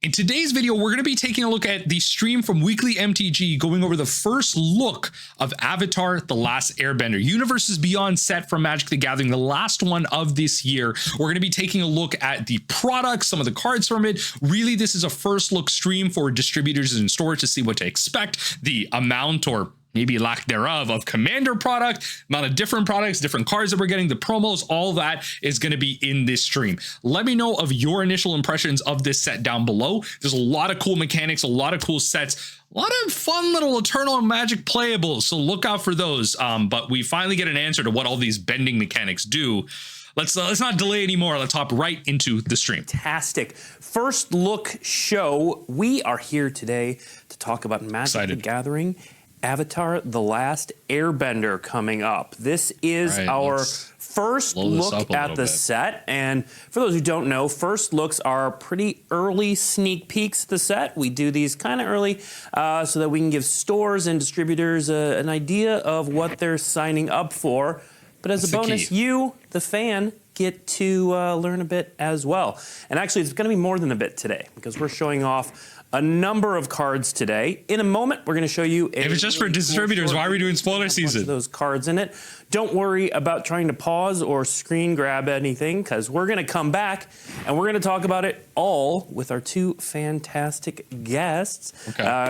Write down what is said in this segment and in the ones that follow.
In today's video, we're going to be taking a look at the stream from Weekly MTG, going over the first look of Avatar: The Last Airbender, Universes Beyond set from Magic the Gathering, the last one of this year. We're going to be taking a look at the product, some of the cards from it. Really, this is a first look stream for distributors and stores to see what to expect, the amount or maybe lack thereof of Commander product, amount of different products, different cards that we're getting, the promos, all that is going to be in this stream. Let me know of your initial impressions of this set down below. There's a lot of cool mechanics, a lot of cool sets, a lot of fun little Eternal Magic playables, so look out for those. But we finally get an answer to what all these bending mechanics do. Let's not delay anymore. Let's hop right into the stream. Fantastic. First look show. We are here today to talk about Magic the Gathering, Avatar: The Last Airbender coming up. This is our first look at the set. And for those who don't know, first looks are pretty early sneak peeks at the set. We do these kind of early so that we can give stores and distributors an idea of what they're signing up for. But as a bonus, you, the fan, get to learn a bit as well. And actually, it's going to be more than a bit today because we're showing off a number of cards today. In a moment, we're going to show you if it's just for distributors, why are we doing spoiler season? Those cards in it. Don't worry about trying to pause or screen grab anything because we're going to come back and we're going to talk about it all with our two fantastic guests,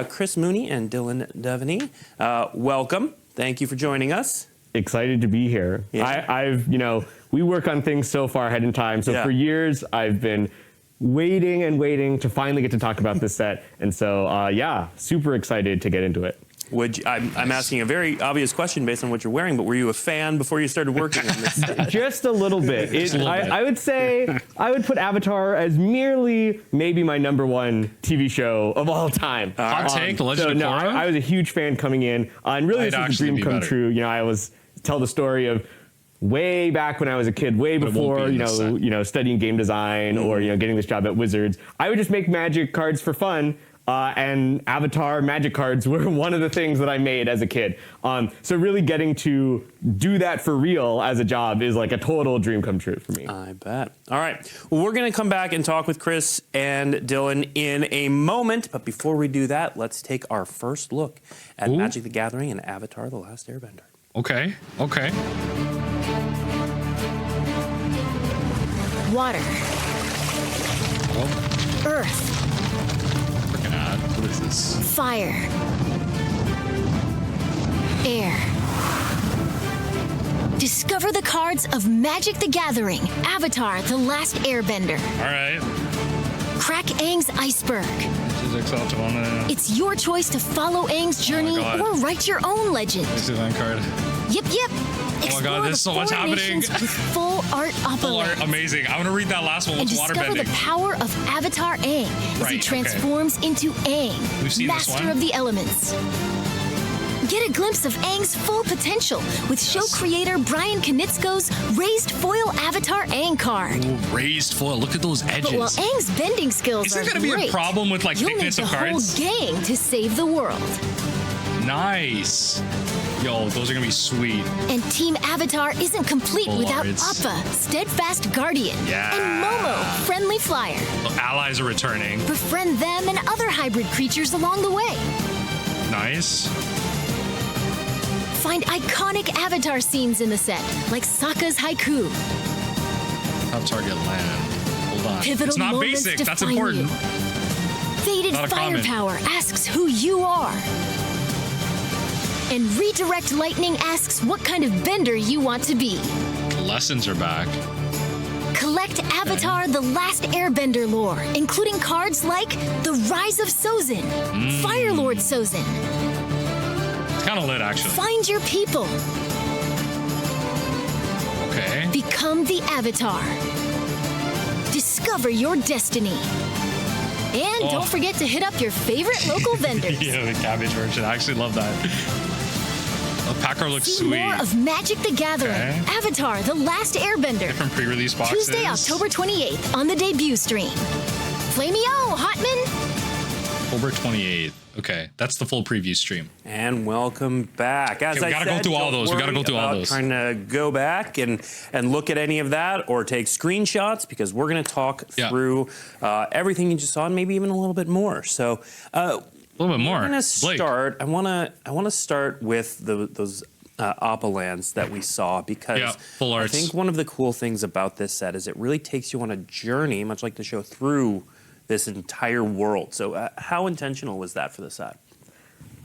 Chris Mooney and Dylan Devaney. Welcome. Thank you for joining us. Excited to be here. Yeah. We work on things so far ahead in time. So for years, I've been waiting and waiting to finally get to talk about this set. And so, super excited to get into it. I'm asking a very obvious question based on what you're wearing, but were you a fan before you started working on this? Just a little bit. I would say I would put Avatar as merely maybe my #1 TV show of all time. Hot take, The Legend of Korra? I was a huge fan coming in. And really, this is a dream come true. You know, I was tell the story of way back when I was a kid, way before, studying game design or, getting this job at Wizards. I would just make Magic cards for fun. And Avatar Magic cards were one of the things that I made as a kid. So really getting to do that for real as a job is like a total dream come true for me. I bet. All right. Well, we're going to come back and talk with Chris and Dylan in a moment. But before we do that, let's take our first look at Magic the Gathering and Avatar: The Last Airbender. Okay. Water. Earth. Freaking odd. What is this? Fire. Air. Discover the cards of Magic the Gathering, Avatar: The Last Airbender. All right. Crack Aang's iceberg. It's your choice to follow Aang's journey or write your own legend. This is that card. Yep. Oh my god, there's so much happening. With full art Full art, amazing. I want to read that last one. What's waterbending? And discover the power of Avatar Aang as he transforms into Aang, master of the elements. Get a glimpse of Aang's full potential with show creator Brian Knitzko's raised foil Avatar Aang card. Ooh, raised foil. Look at those edges. But while Aang's bending skills Isn't there going to be a problem with like thickness of cards? You'll need the whole gang to save the world. Nice. Yo, those are going to be sweet. And Team Avatar isn't complete without Appa, Steadfast Guardian, and Momo, Friendly Flyer. The allies are returning. Befriend them and other hybrid creatures along the way. Nice. Find iconic Avatar scenes in the set, like Sokka's haiku. Top target land. Hold on. Pivotal it's not moments basic. That's define important. You. Faded firepower asks who you are. And Redirect Lightning asks what kind of bender you want to be. Lessons are back. Collect Avatar: The Last Airbender lore, including cards like The Rise of Sozin, Fire Lord Sozin. It's kind of lit, actually. Find your people. Okay. Become the Avatar. Discover your destiny. And don't forget to hit up your favorite local vendors. The Cabbage version. I actually love that. The pack card looks See sweet. more of Magic the Gathering, Avatar: The Last Airbender. Different pre-release boxes. Tuesday, October 28th on the debut stream. Flameo, Hotman! October 28th. Okay, that's the full preview stream. And welcome back. As we gotta go through all those. We gotta go through all those. Trying to go back and look at any of that or take screenshots, because we're gonna talk through everything you just saw and maybe even a little bit more. So a little bit more. I'm gonna start. I wanna start with those Appa lands that we saw, because full arts. I think one of the cool things about this set is it really takes you on a journey, much like the show, through this entire world. So how intentional was that for the set?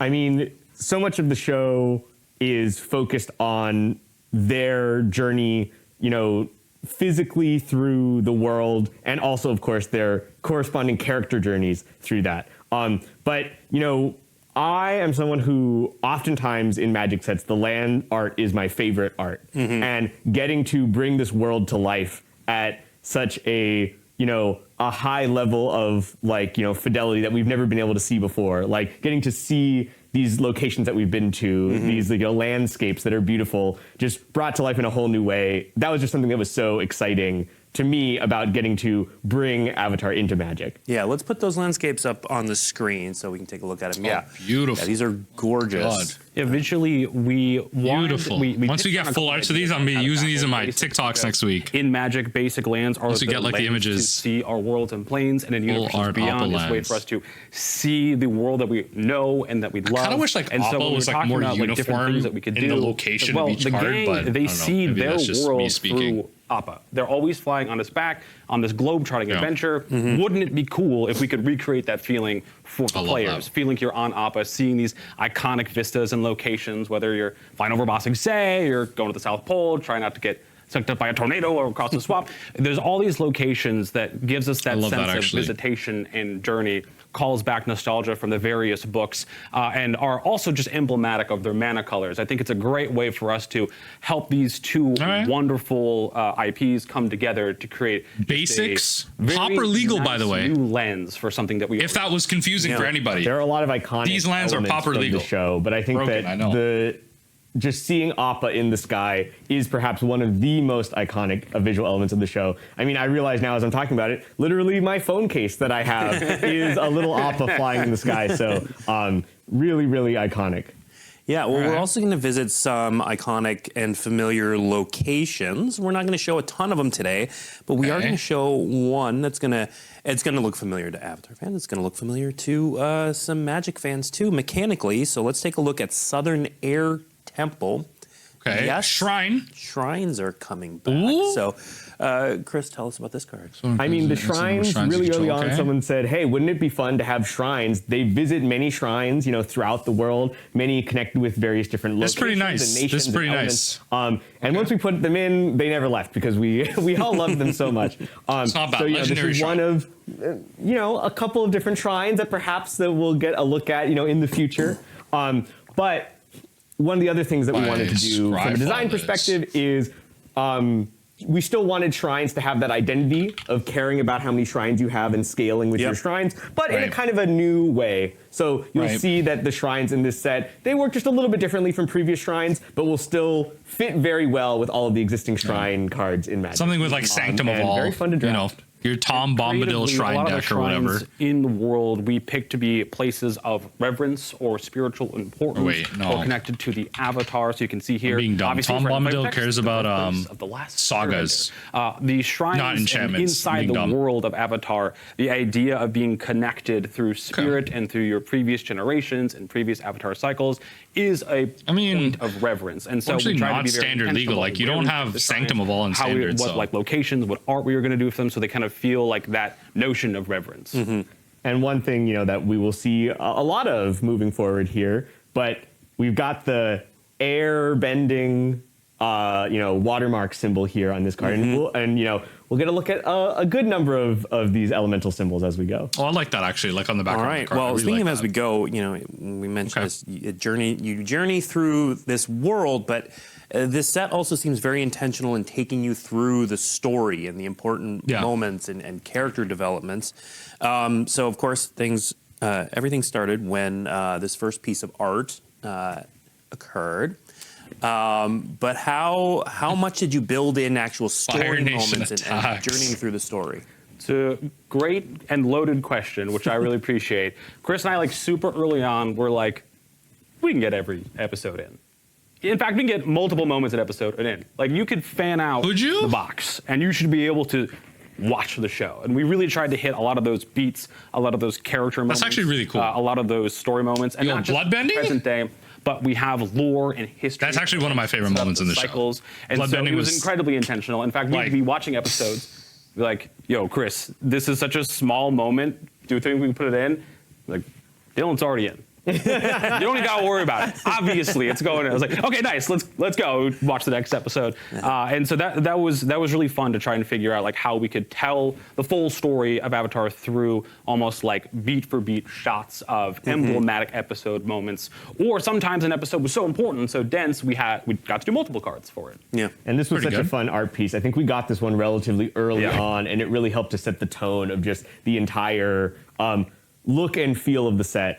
I mean, so much of the show is focused on their journey, you know, physically through the world, and also, of course, their corresponding character journeys through that. But, you know, I am someone who oftentimes in Magic sets, the land art is my favorite art. And getting to bring this world to life at such a, you know, a high level of, like, you know, fidelity that we've never been able to see before. Like getting to see these locations that we've been to, these, you know, landscapes that are beautiful, just brought to life in a whole new way. That was just something that was so exciting to me about getting to bring Avatar into Magic. Yeah, let's put those landscapes up on the screen so we can take a look at them. Yeah, beautiful. Yeah, these are gorgeous. Yeah, visually, beautiful. Once we get full arts of these, I'm gonna be using these in my TikToks next week. In Magic, basic lands are the get like the images to see our worlds and planes, and in Universes Beyond is a way for us to see the world that we know and that we love. I kind of wish like Appa was like more uniform that we could in the location of each card, but they see their world through Appa. They're always flying on his back on this globe-trotting adventure. Wouldn't it be cool if we could recreate that feeling for the players? Feeling you're on Appa, seeing these iconic vistas and locations, whether you're flying over Bossing Say, you're going to the South Pole, trying not to get sucked up by a tornado or across the swamp. There's all these locations that gives us that sense of visitation and journey, calls back nostalgia from the various books, and are also just emblematic of their mana colors. I think it's a great way for us to help these two wonderful IPs come together to create basics. Proper legal, by the way. New lens for something that we. If that was confusing for anybody, there are a lot of iconic. These lands are proper legal. The show, but I think that just seeing Appa in the sky is perhaps one of the most iconic visual elements of the show. I mean, I realize now as I'm talking about it, literally my phone case that I have is a little Appa flying in the sky. So really, really iconic. Yeah, well, we're also going to visit some iconic and familiar locations. We're not going to show a ton of them today, but we are going to show one that's it's going to look familiar to Avatar fans. It's going to look familiar to some Magic fans too, mechanically. So let's take a look at Southern Air Temple. Okay. Yes, Shrines are coming back. Ooh. So, Chris, tell us about this card. I mean, the shrines really early on, someone said, hey, wouldn't it be fun to have shrines? They visit many shrines, you know, throughout the world, many connected with various different locations. That's pretty nice. And nations. That's pretty nice. And once we put them in, they never left because we all loved them so much. It's not bad. So, this is one of, you know, a couple of different shrines that perhaps that we'll get a look at, you know, in the future. But one of the other things that we wanted to do from a design perspective is we still wanted shrines to have that identity of caring about how many shrines you have and scaling with your shrines, but in a kind of a new way. So you'll see that the shrines in this set, they work just a little bit differently from previous shrines, but will still fit very well with all of the existing shrine cards in Magic. Something with like Sanctum of All, very fun to draft. You know, your Tom Bombadil shrine deck or whatever. In the world, we pick to be places of reverence or spiritual importance or connected to the Avatar. So you can see here. Being dumb. Tom Bombadil cares about sagas. The shrines inside the world of Avatar, the idea of being connected through spirit and through your previous generations and previous Avatar cycles is a point of reverence. And so we try to be very standard legal. Like you don't have Sanctum of All in standard. What like locations, what art we are going to do for them, so they kind of feel like that notion of reverence. And one thing, you know, that we will see a lot of moving forward here, but we've got the Airbending, you know, watermark symbol here on this card, and you know, we'll get a look at a good number of these elemental symbols as we go. Oh, I like that actually, like on the back. All right. Well, really speaking of as we go, you know, we mentioned this you journey through this world, but this set also seems very intentional in taking you through the story and the important moments and character developments. So of course, everything started when this first piece of art occurred. But how much did you build in actual story moments and journeying through the story? It's a great and loaded question, which I really appreciate. Chris and I, like, super early on, were like, we can get every episode in. In fact, we can get multiple moments an episode in. Like, you could fan out the box, and you should be able to watch the show. And we really tried to hit a lot of those beats, a lot of those character moments. That's actually really cool. A lot of those story moments. And not just present day, but we have lore and history. That's actually one of my favorite moments in the cycles. show. And so it was incredibly intentional. In fact, we'd be watching episodes, be like, yo, Chris, this is such a small moment. Do you think we can put it in? Like, Dylan's already in. You don't even gotta worry about it. Obviously, it's going in. I was like, okay, nice. Let's go watch the next episode. And so that was really fun to try and figure out like how we could tell the full story of Avatar through almost like beat for beat shots of emblematic episode moments. Or sometimes an episode was so important, so dense, we got to do multiple cards for it. Yeah, and this was such a fun art piece. I think we got this one relatively early on, and it really helped to set the tone of just the entire look and feel of the set.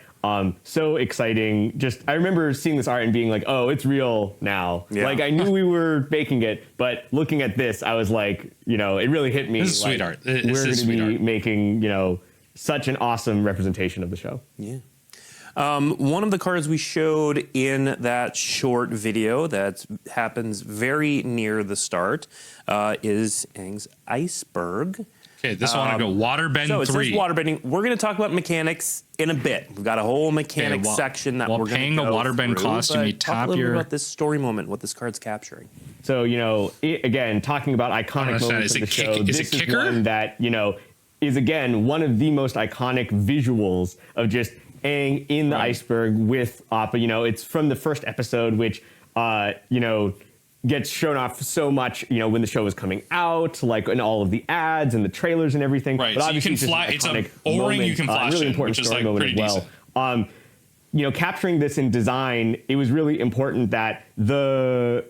So exciting. Just, I remember seeing this art and being like, oh, it's real now. Yeah. Like, I knew we were making it, but looking at this, I was like, you know, it really hit me. This is like, sweet art. We're going to be making, you know, such an awesome representation of the show. Yeah. One of the cards we showed in that short video that happens very near the start is Aang's Iceberg. Okay, this one I go waterbend 3. So it says waterbending. We're going to talk about mechanics in a bit. We've got a whole mechanics section that we're going to go paying the waterbend costume, you talk a little bit about this story moment, what this card's capturing. So, you know, again, talking about iconic moments of the show, this is one that, you know, is, again, one of the most iconic visuals of just Aang in the iceberg with Appa. You know, it's from the first episode, which, you know, gets shown off so much, you know, when the show was coming out, like in all of the ads and the trailers and everything. Right, but so you can fly. It's an O-ring you can flash really in, important which is story like moment pretty as well. decent. You know, capturing this in design, it was really important that the,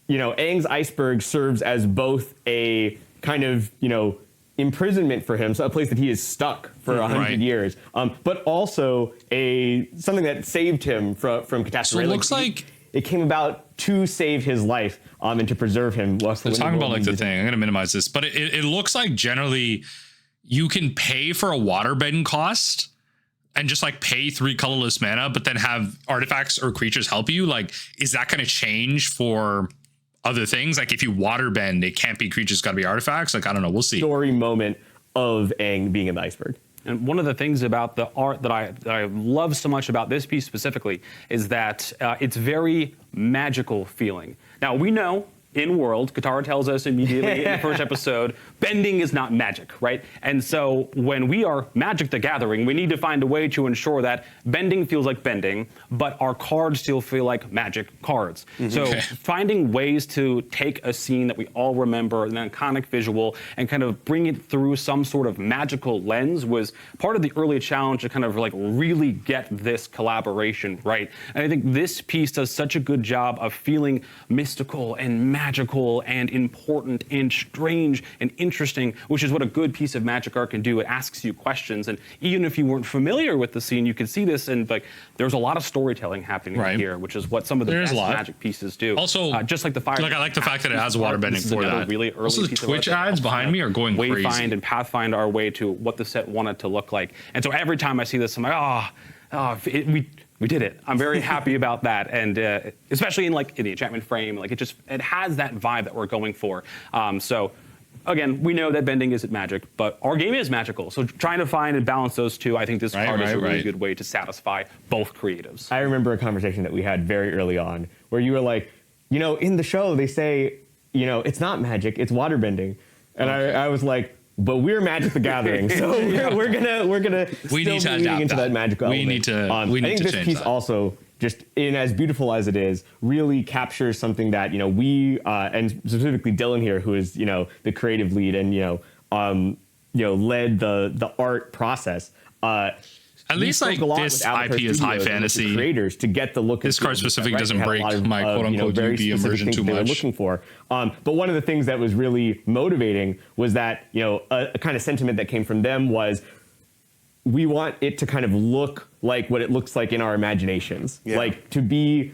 you know, Aang's iceberg serves as both a kind of, you know, imprisonment for him, so a place that he is stuck for 100 years, but also something that saved him from catastrophe. So it looks like it came about to save his life and to preserve him. Let's talk about like the thing. I'm going to minimize this, but it looks like generally you can pay for a waterbending cost and just like pay 3 colorless mana, but then have artifacts or creatures help you. Like, is that going to change for other things? Like if you waterbend, it can't be creatures, got to be artifacts. Like, I don't know. We'll see. Story moment of Aang being in the iceberg. And one of the things about the art that I love so much about this piece specifically is that it's very magical feeling. Now, we know in world, Katara tells us immediately in the first episode, bending is not magic, right? And so when we are Magic the Gathering, we need to find a way to ensure that bending feels like bending, but our cards still feel like magic cards. So finding ways to take a scene that we all remember, an iconic visual, and kind of bring it through some sort of magical lens was part of the early challenge to kind of like really get this collaboration right. And I think this piece does such a good job of feeling mystical and magical and important and strange and interesting, which is what a good piece of magic art can do. It asks you questions, and even if you weren't familiar with the scene, you could see this, and like there's a lot of storytelling happening here, which is what some of the best magic pieces do. Also, just like the fire. Like I like the fact that it has waterbending for that. Really early also, the Twitch ads behind me are going crazy. Wayfind and pathfind our way to what the set wanted to look like, and so every time I see this, I'm like, we did it. I'm very happy about that, and especially in the enchantment frame, like it has that vibe that we're going for. So again, we know that bending isn't magic, but our game is magical. So trying to find and balance those two, I think this card is a really good way to satisfy both creatives. I remember a conversation that we had very early on where you were like, you know, in the show they say, you know, it's not magic, it's waterbending, and I was like, but we're Magic the Gathering, so we're gonna still be leading into that magical element. We need I think to this change piece that. also, just in as beautiful as it is, really captures something that, you know, we and specifically Dylan here, who is, you know, the creative lead and led the art process. At least like this IP is high fantasy. Creators to get the look. This card specific doesn't break my quote unquote UB immersion too much. Looking for, but one of the things that was really motivating was that, you know, a kind of sentiment that came from them was, we want it to kind of look like what it looks like in our imaginations, like to be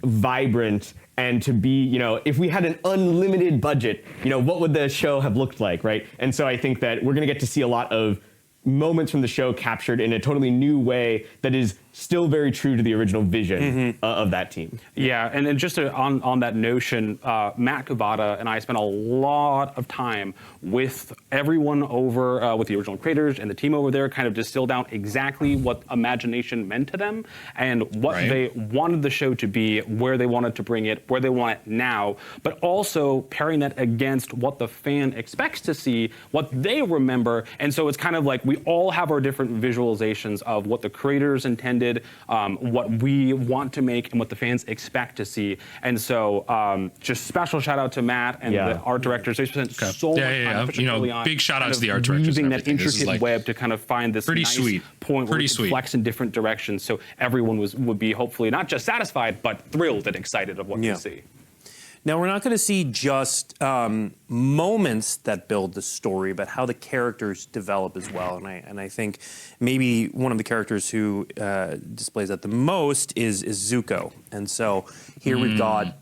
vibrant and to be, you know, if we had an unlimited budget, you know, what would the show have looked like, right? And so I think that we're going to get to see a lot of moments from the show captured in a totally new way that is still very true to the original vision of that team. Yeah, and then just on that notion, Matt Kubata and I spent a lot of time with everyone over with the original creators and the team over there, kind of distill down exactly what imagination meant to them and what they wanted the show to be, where they wanted to bring it, where they want it now, but also pairing that against what the fan expects to see, what they remember. And so it's kind of like we all have our different visualizations of what the creators intended, what we want to make, and what the fans expect to see. And so just special shout out to Matt and the art directors. They spent so much time, you know, big shout out to the art directors. Using that intricate web to kind of find this nice point where we can flex in different directions, so everyone would be hopefully not just satisfied, but thrilled and excited of what they see. Now, we're not going to see just moments that build the story, but how the characters develop as well. And I think maybe one of the characters who displays that the most is Zuko. And so here we've got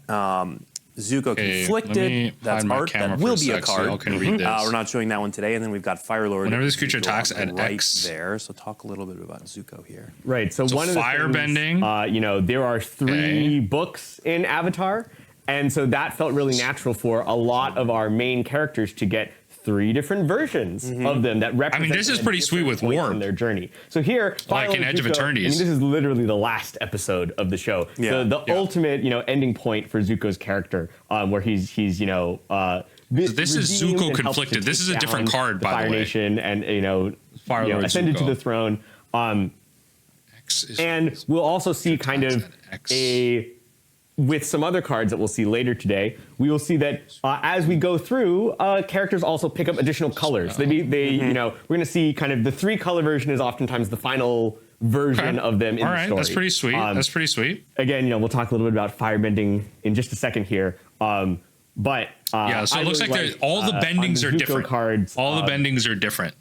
Zuko Conflicted. That's art. That will be a card. So can read this. We're not showing that one today. And then we've got Fire Lord. Whenever this creature attacks at X. There. So talk a little bit about Zuko here. Right. So one of the firebending. You know, there are 3 books in Avatar. And so that felt really natural for a lot of our main characters to get 3 different versions of them that represent. I mean, this is pretty sweet with Warp in their journey. So here, like in Edge of Eternities. I mean, this is literally the last episode of the show. So the ultimate, you know, ending point for Zuko's character, where he's you know. This is Zuko Conflicted. This is a different card, by the way. Fire Nation, and you know, ascended to the throne. And we'll also see kind of with some other cards that we'll see later today, we will see that as we go through, characters also pick up additional colors. They you know, we're going to see kind of the 3-color version is oftentimes the final version of them in the story. That's pretty sweet. That's pretty sweet. Again, you know, we'll talk a little bit about firebending in just a second here. But so it looks like all the bendings are different. Cards, all the bendings are different.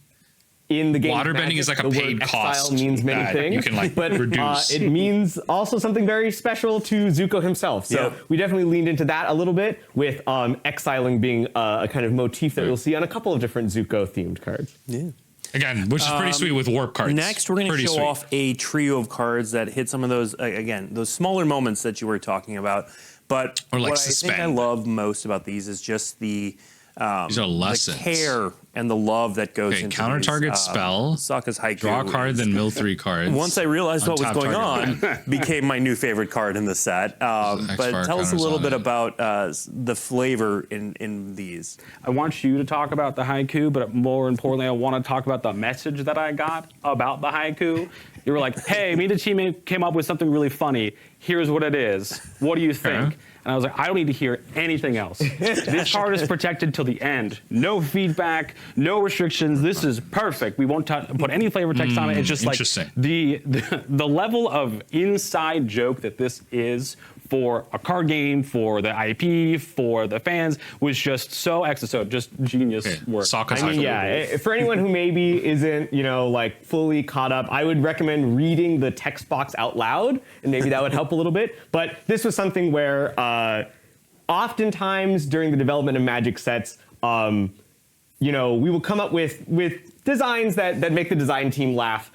In the game, waterbending is like a paid cost. Means many things, you can like but reduce. It means also something very special to Zuko himself. So we definitely leaned into that a little bit with exiling being a kind of motif that we'll see on a couple of different Zuko themed cards. Again, which is pretty sweet with warp cards. Next, we're going to show off a trio of cards that hit some of those, again, those smaller moments that you were talking about. But like what I think I love most about these is just the these are lessons. The care and the love that goes into counter these, target spell. Sokka's haiku. Draw a card, then mill 3 cards. Once I realized what was going on, became my new favorite card in the set. But tell us a little bit about the flavor in these. I want you to talk about the haiku, but more importantly, I want to talk about the message that I got about the haiku. You were like, hey, me and the team came up with something really funny. Here's what it is. What do you think? And I was like, I don't need to hear anything else. This card is protected till the end. No feedback, no restrictions. This is perfect. We won't put any flavor text on it. It's just like the level of inside joke that this is for a card game, for the IP, for the fans, was just so excellent. Just genius work. I mean, for anyone who maybe isn't, you know, like fully caught up, I would recommend reading the text box out loud, and maybe that would help a little bit. But this was something where oftentimes during the development of Magic sets, you know, we will come up with designs that make the design team laugh.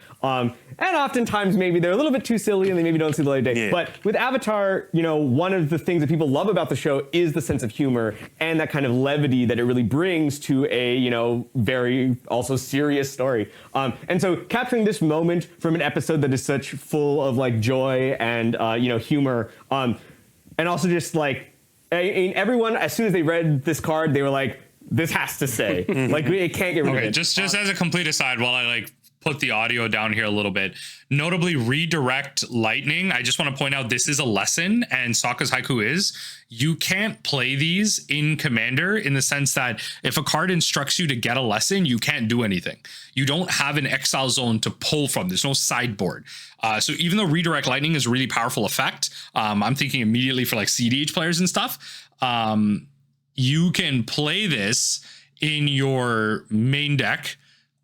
And oftentimes maybe they're a little bit too silly and they maybe don't see the light of day. But with Avatar, you know, one of the things that people love about the show is the sense of humor and that kind of levity that it really brings to a, you know, very also serious story. And so capturing this moment from an episode that is such full of like joy and, you know, humor, and also just like, everyone, as soon as they read this card, they were like, this has to stay. Like, it can't get rid of it. Just as a complete aside, while I like put the audio down here a little bit, notably redirect lightning. I just want to point out this is a lesson, and Sokka's haiku is you can't play these in Commander in the sense that if a card instructs you to get a lesson, you can't do anything. You don't have an exile zone to pull from. There's no sideboard. So even though redirect lightning is a really powerful effect, I'm thinking immediately for like CDH players and stuff. You can play this in your main deck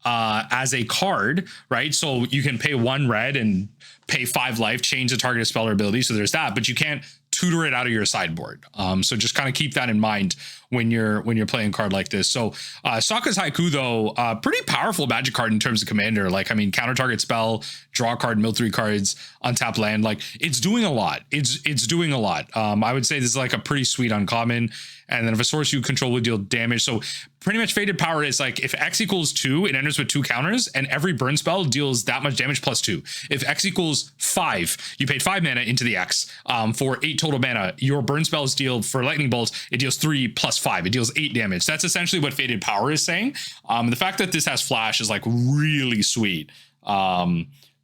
as a card, right? So you can pay 1 red and pay 5 life, change the target spell or ability. So there's that, but you can't tutor it out of your sideboard. So just kind of keep that in mind when you're playing a card like this. So Sokka's Haiku, though, pretty powerful magic card in terms of commander. Like, I mean, counter target spell, draw a card, mill 3 cards, untap land. Like, it's doing a lot. It's doing a lot. I would say this is like a pretty sweet uncommon. And then if a source you control would deal damage. So pretty much Fated Power is like, if X equals 2, it enters with 2 counters, and every burn spell deals that much damage plus 2. If X equals 5, you paid 5 mana into the X for 8 total mana. Your burn spells deal for lightning bolts, it deals 3 plus 5. It deals 8 damage. That's essentially what Fated Power is saying. The fact that this has flash is like really sweet.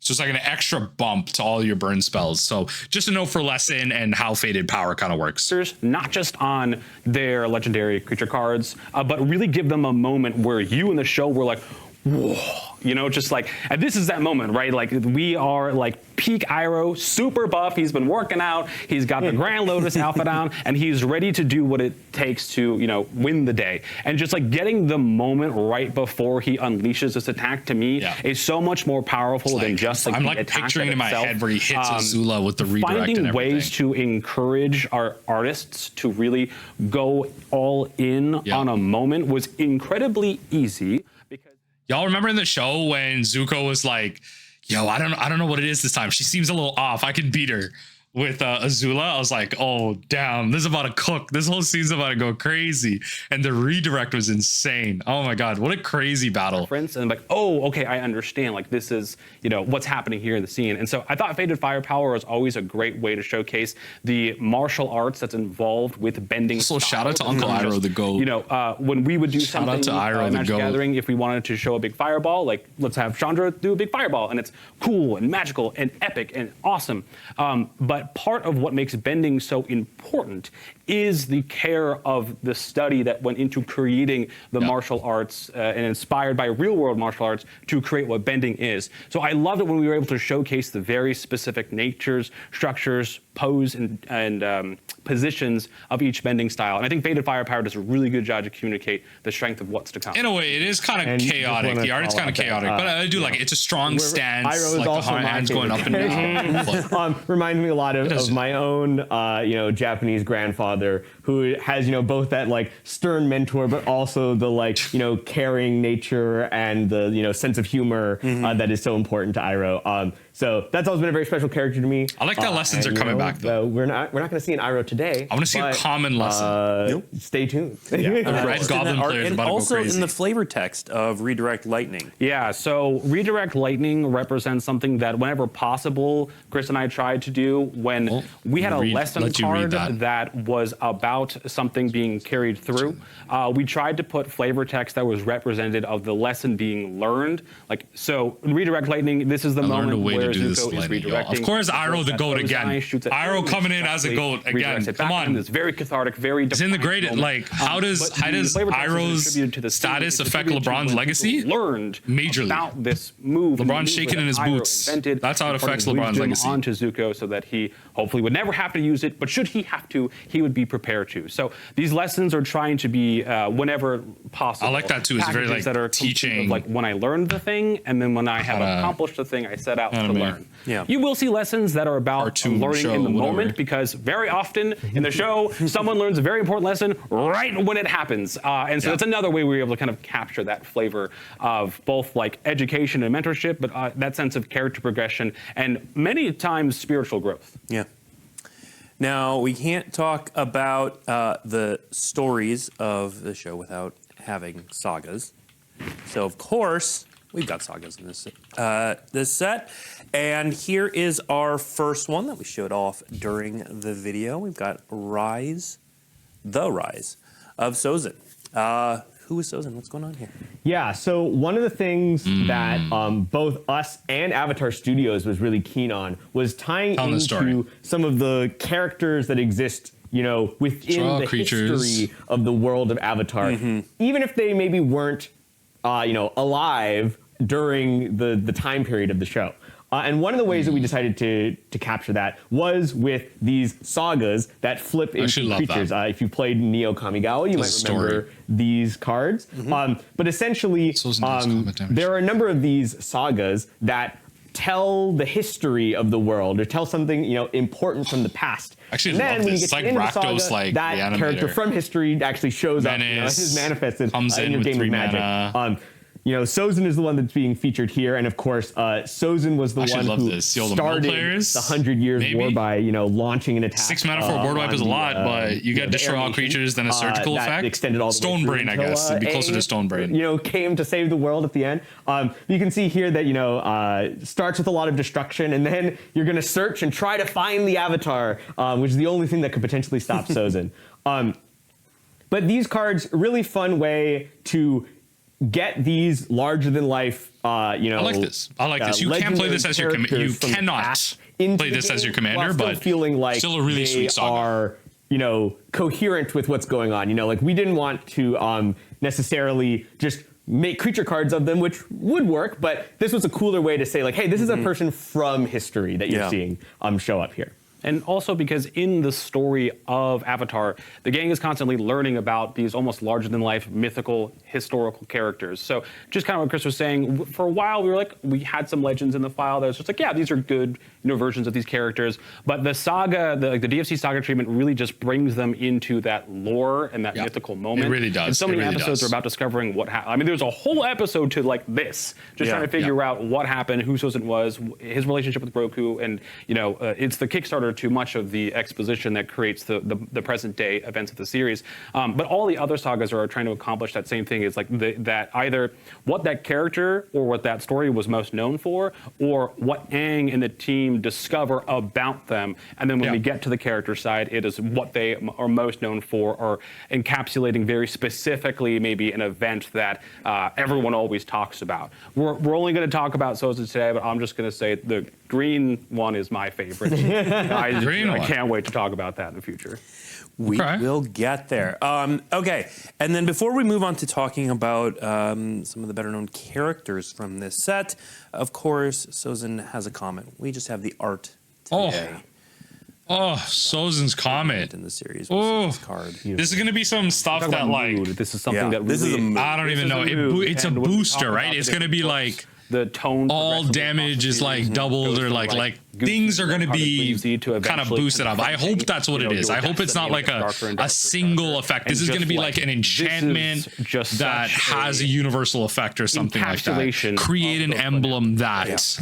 So it's like an extra bump to all your burn spells. So just a note for lesson and how Fated Power kind of works. Not just on their legendary creature cards, but really give them a moment where you in the show were like, whoa, you know, just like, and this is that moment, right? Like, we are like peak Iroh, super buff. He's been working out. He's got the Grand Lotus Alpha down, and he's ready to do what it takes to, you know, win the day. And just like getting the moment right before he unleashes this attack, to me, is so much more powerful than just like I'm the like attack picturing in my itself. head where he hits Azula with the redirect and everything. Finding ways to encourage our artists to really go all in on a moment was incredibly easy. Y'all remember in the show when Zuko was like, yo, I don't know what it is this time. She seems a little off. I can beat her with Azula. I was like, oh, damn, this is about to cook. This whole scene's about to go crazy. And the redirect was insane. Oh my God, what a crazy battle. And I'm like, oh, okay, I understand. Like, this is, you know, what's happening here in the scene. And so I thought Fated Firepower was always a great way to showcase the martial arts that's involved with bending. Also, shout out to Uncle Iroh the GOAT. You know, when we would do something out to Iroh the Magic GOAT. Gathering, if we wanted to show a big fireball, like, let's have Chandra do a big fireball. And it's cool and magical and epic and awesome. But part of what makes bending so important is the care of the study that went into creating the martial arts and inspired by real world martial arts to create what bending is. So I loved it when we were able to showcase the very specific natures, structures, pose, and positions of each bending style. And I think Fated Firepower does a really good job to communicate the strength of what's to come. In a way, it is kind of chaotic. The art is kind of chaotic, but I do like it. It's a strong stance. Iroh is like also the hands going up and down. Reminds me a lot of my own, you know, Japanese grandfather, who has, you know, both that like stern mentor, but also the like, you know, caring nature and the, you know, sense of humor that is so important to Iroh. So that's always been a very special character to me. I like that lessons are coming back though. We're not going to see an Iroh today. I want to see a common lesson. Stay tuned. Red Goblin players and about to go also crazy. in the flavor text of Redirect Lightning. Yeah, so Redirect Lightning represents something that whenever possible, Chris and I tried to do when we had a lesson card that was about something being carried through. We tried to put flavor text that was representative of the lesson being learned. Like, so in Redirect Lightning, this is the moment where Zuko is redirecting. Of course, Iroh the GOAT again. Iroh coming in as a GOAT again. Come on. It's very cathartic, very it's in the great, like, how does Iroh's status affect LeBron's legacy? Learned majorly about this move. LeBron's shaking in his boots. That's how it affects LeBron's legacy. Onto Zuko so that he hopefully would never have to use it, but should he have to, he would be prepared to. So these lessons are trying to be whenever possible. I like that too. It's very like that are teaching. Of, like when I learned the thing, and then when I have accomplished the thing I set out to learn. Yeah. You will see lessons that are about learning in the moment, because very often in the show, someone learns a very important lesson right when it happens. And so that's another way we were able to kind of capture that flavor of both like education and mentorship, but that sense of character progression and many times spiritual growth. Yeah. Now, we can't talk about the stories of the show without having sagas. So, of course, we've got sagas in this set. And here is our first one that we showed off during the video. We've got The Rise of Sozin. Who is Sozin? What's going on here? Yeah, so one of the things that both us and Avatar Studios was really keen on was tying into some of the characters that exist, you know, within the history of the world of Avatar, even if they maybe weren't, you know, alive during the time period of the show. And one of the ways that we decided to capture that was with these sagas that flip into creatures. If you played Neo Kamigawa, you might remember these cards. But essentially, there are a number of these sagas that tell the history of the world or tell something, you know, important from the past. Actually, and then when you get to Rakdos, Saga, that character from history actually shows up. You know, his manifested in your game of Magic. You know, Sozin is the one that's being featured here, and of course, Sozin was the one who started the 100 Years War by, you know, launching an attack. 6 mana for a board wipe is a lot, but you get destroy all creatures, then a surgical effect. Extended all the Stone Brain, I guess. It'd be closer to Stone Brain. You know, came to save the world at the end. You can see here that, you know, starts with a lot of destruction, and then you're going to search and try to find the Avatar, which is the only thing that could potentially stop Sozin. But these cards, really fun way to get these larger than life, you know. I like this. I like this. You can't play this as your commander. You cannot play this as your commander, but feeling like still a really sweet Saga. Are, you know, coherent with what's going on. You know, like we didn't want to necessarily just make creature cards of them, which would work, but this was a cooler way to say like, hey, this is a person from history that you're seeing show up here. And also because in the story of Avatar, the gang is constantly learning about these almost larger-than-life, mythical, historical characters. So just kind of what Chris was saying, for a while we had some legends in the file that was just like, yeah, these are good, you know, versions of these characters. But the Saga, the DFC Saga treatment really just brings them into that lore and that mythical moment. It really does. And so many episodes are about discovering what happened. I mean, there's a whole episode to like this, just trying to figure out what happened, who Sozin was, his relationship with Roku, and you know, it's the Kickstarter to much of the exposition that creates the present day events of the series. But all the other sagas are trying to accomplish that same thing. It's like that either what that character or what that story was most known for, or what Aang and the team discover about them. And then when we get to the character side, it is what they are most known for, or encapsulating very specifically maybe an event that everyone always talks about. We're only going to talk about Sozin today, but I'm just going to say the green one is my favorite. I can't wait to talk about that in the future. We will get there. Okay, and then before we move on to talking about some of the better known characters from this set, of course, Sozin has a comment. We just have the art today. Sozin's comment in the series. This card. This is going to be some stuff that like this is something that really, I don't even know. It's a booster, right? It's going to be like the tone. All damage is like doubled, or like things are going to be kind of boosted up. I hope that's what it is. I hope it's not like a single effect. This is going to be like an enchantment that has a universal effect or something like that. Create an emblem that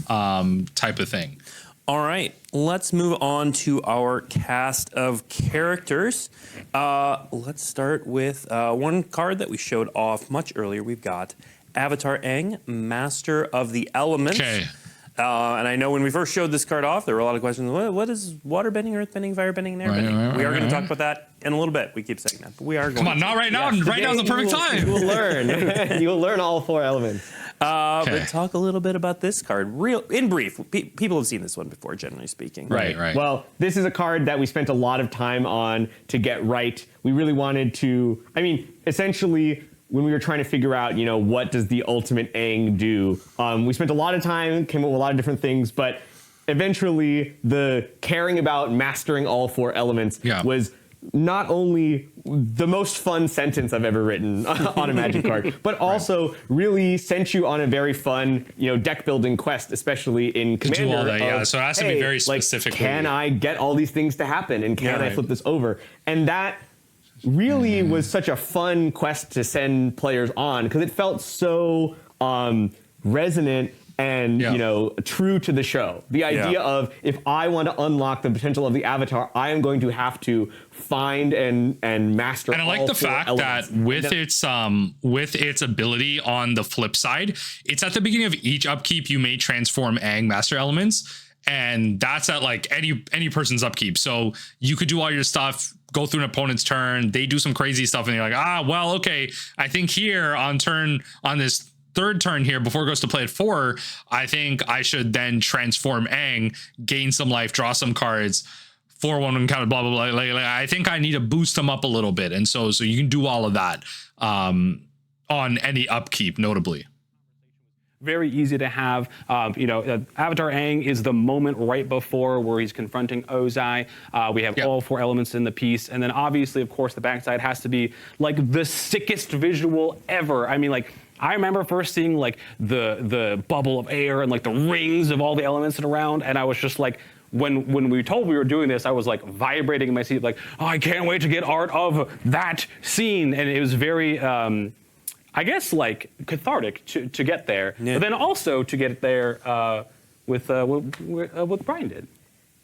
type of thing. All right, let's move on to our cast of characters. Let's start with one card that we showed off much earlier. We've got Avatar Aang, Master of the Elements. Okay. And I know when we first showed this card off, there were a lot of questions. What is waterbending, earthbending, firebending, and airbending? We are going to talk about that in a little bit. We keep saying that, but we are going. Come on, not right now. Right now is the perfect time. You will learn. You will learn all 4 elements. But talk a little bit about this card, in brief. People have seen this one before, generally speaking. Right. Well, this is a card that we spent a lot of time on to get right. We really wanted to. I mean, essentially, when we were trying to figure out, you know, what does the ultimate Aang do, we spent a lot of time, came up with a lot of different things, but eventually the caring about mastering all 4 elements was not only the most fun sentence I've ever written on a Magic card, but also really sent you on a very fun, you know, deck building quest, especially in Commander. To do all that, so it has to be very specific. Like, can I get all these things to happen, and can I flip this over? And that really was such a fun quest to send players on, because it felt so resonant and you know, true to the show. The idea of, if I want to unlock the potential of the Avatar, I am going to have to find and master. And I like the fact that with its ability on the flip side, it's at the beginning of each upkeep you may transform Aang Master Elements. And that's at like any person's upkeep. So you could do all your stuff, go through an opponent's turn, they do some crazy stuff, and you're like, well, okay, I think here on this 3rd turn here, before it goes to play at 4, I think I should then transform Aang, gain some life, draw some cards, 4/1 and kind of blah blah blah. Like, I think I need to boost them up a little bit, and so you can do all of that on any upkeep, notably. Very easy to have. Avatar Aang is the moment right before where he's confronting Ozai. We have all 4 elements in the piece. And then obviously, of course, the backside has to be like the sickest visual ever. I mean, like, I remember first seeing like the bubble of air and like the rings of all the elements around, and I was just like, when we were told we were doing this, I was like vibrating in my seat, like, oh, I can't wait to get art of that scene, and it was very, I guess, like cathartic to get there, but then also to get there with what Brian did.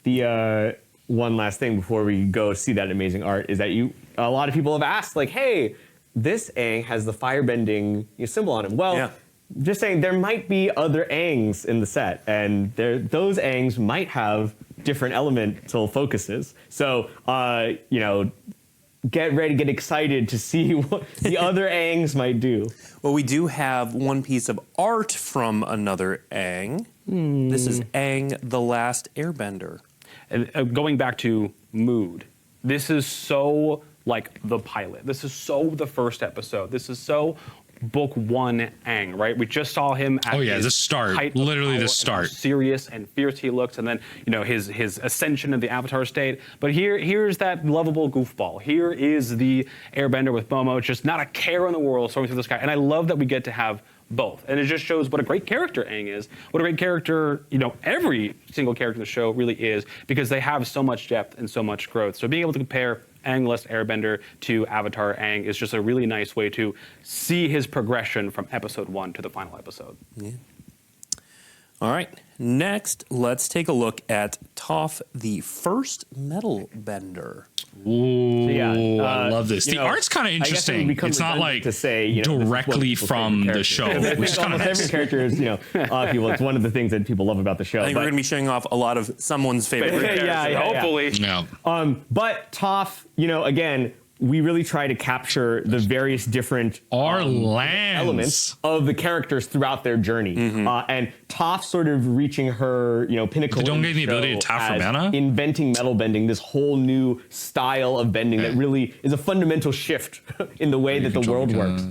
The one last thing before we go see that amazing art is that a lot of people have asked, like, hey, this Aang has the firebending symbol on him. Well, just saying, there might be other Aangs in the set, and those Aangs might have different elemental focuses. So, get ready, get excited to see what the other Aangs might do. Well, we do have one piece of art from another Aang. This is Aang, the Last Airbender. And going back to mood, this is so like the pilot. This is so the first episode. This is so book one Aang, right? We just saw him at the start, literally the start. Serious and fierce he looks, and then his ascension of the Avatar state. But here's that lovable goofball. Here is the Airbender with Momo, just not a care in the world, soaring through the sky. And I love that we get to have both, and it just shows what a great character Aang is, what a great character every single character in the show really is, because they have so much depth and so much growth. So being able to compare Aang, Last Airbender to Avatar Aang is just a really nice way to see his progression from episode 1 to the final episode. Yeah. All right, next, let's take a look at Toph, the first metal bender. Ooh, I love this. The art's kind of interesting. It's not like to say, directly from the show, which is kind of nice. Every character is, people. It's one of the things that people love about the show. I think we're going to be showing off a lot of someone's favorite characters. Hopefully. Yeah. But Toph, again, we really try to capture the various different elements of the characters throughout their journey. And Toph sort of reaching her, pinnacle. They don't get the ability to tap for mana? Inventing metal bending, this whole new style of bending that really is a fundamental shift in the way that the world works.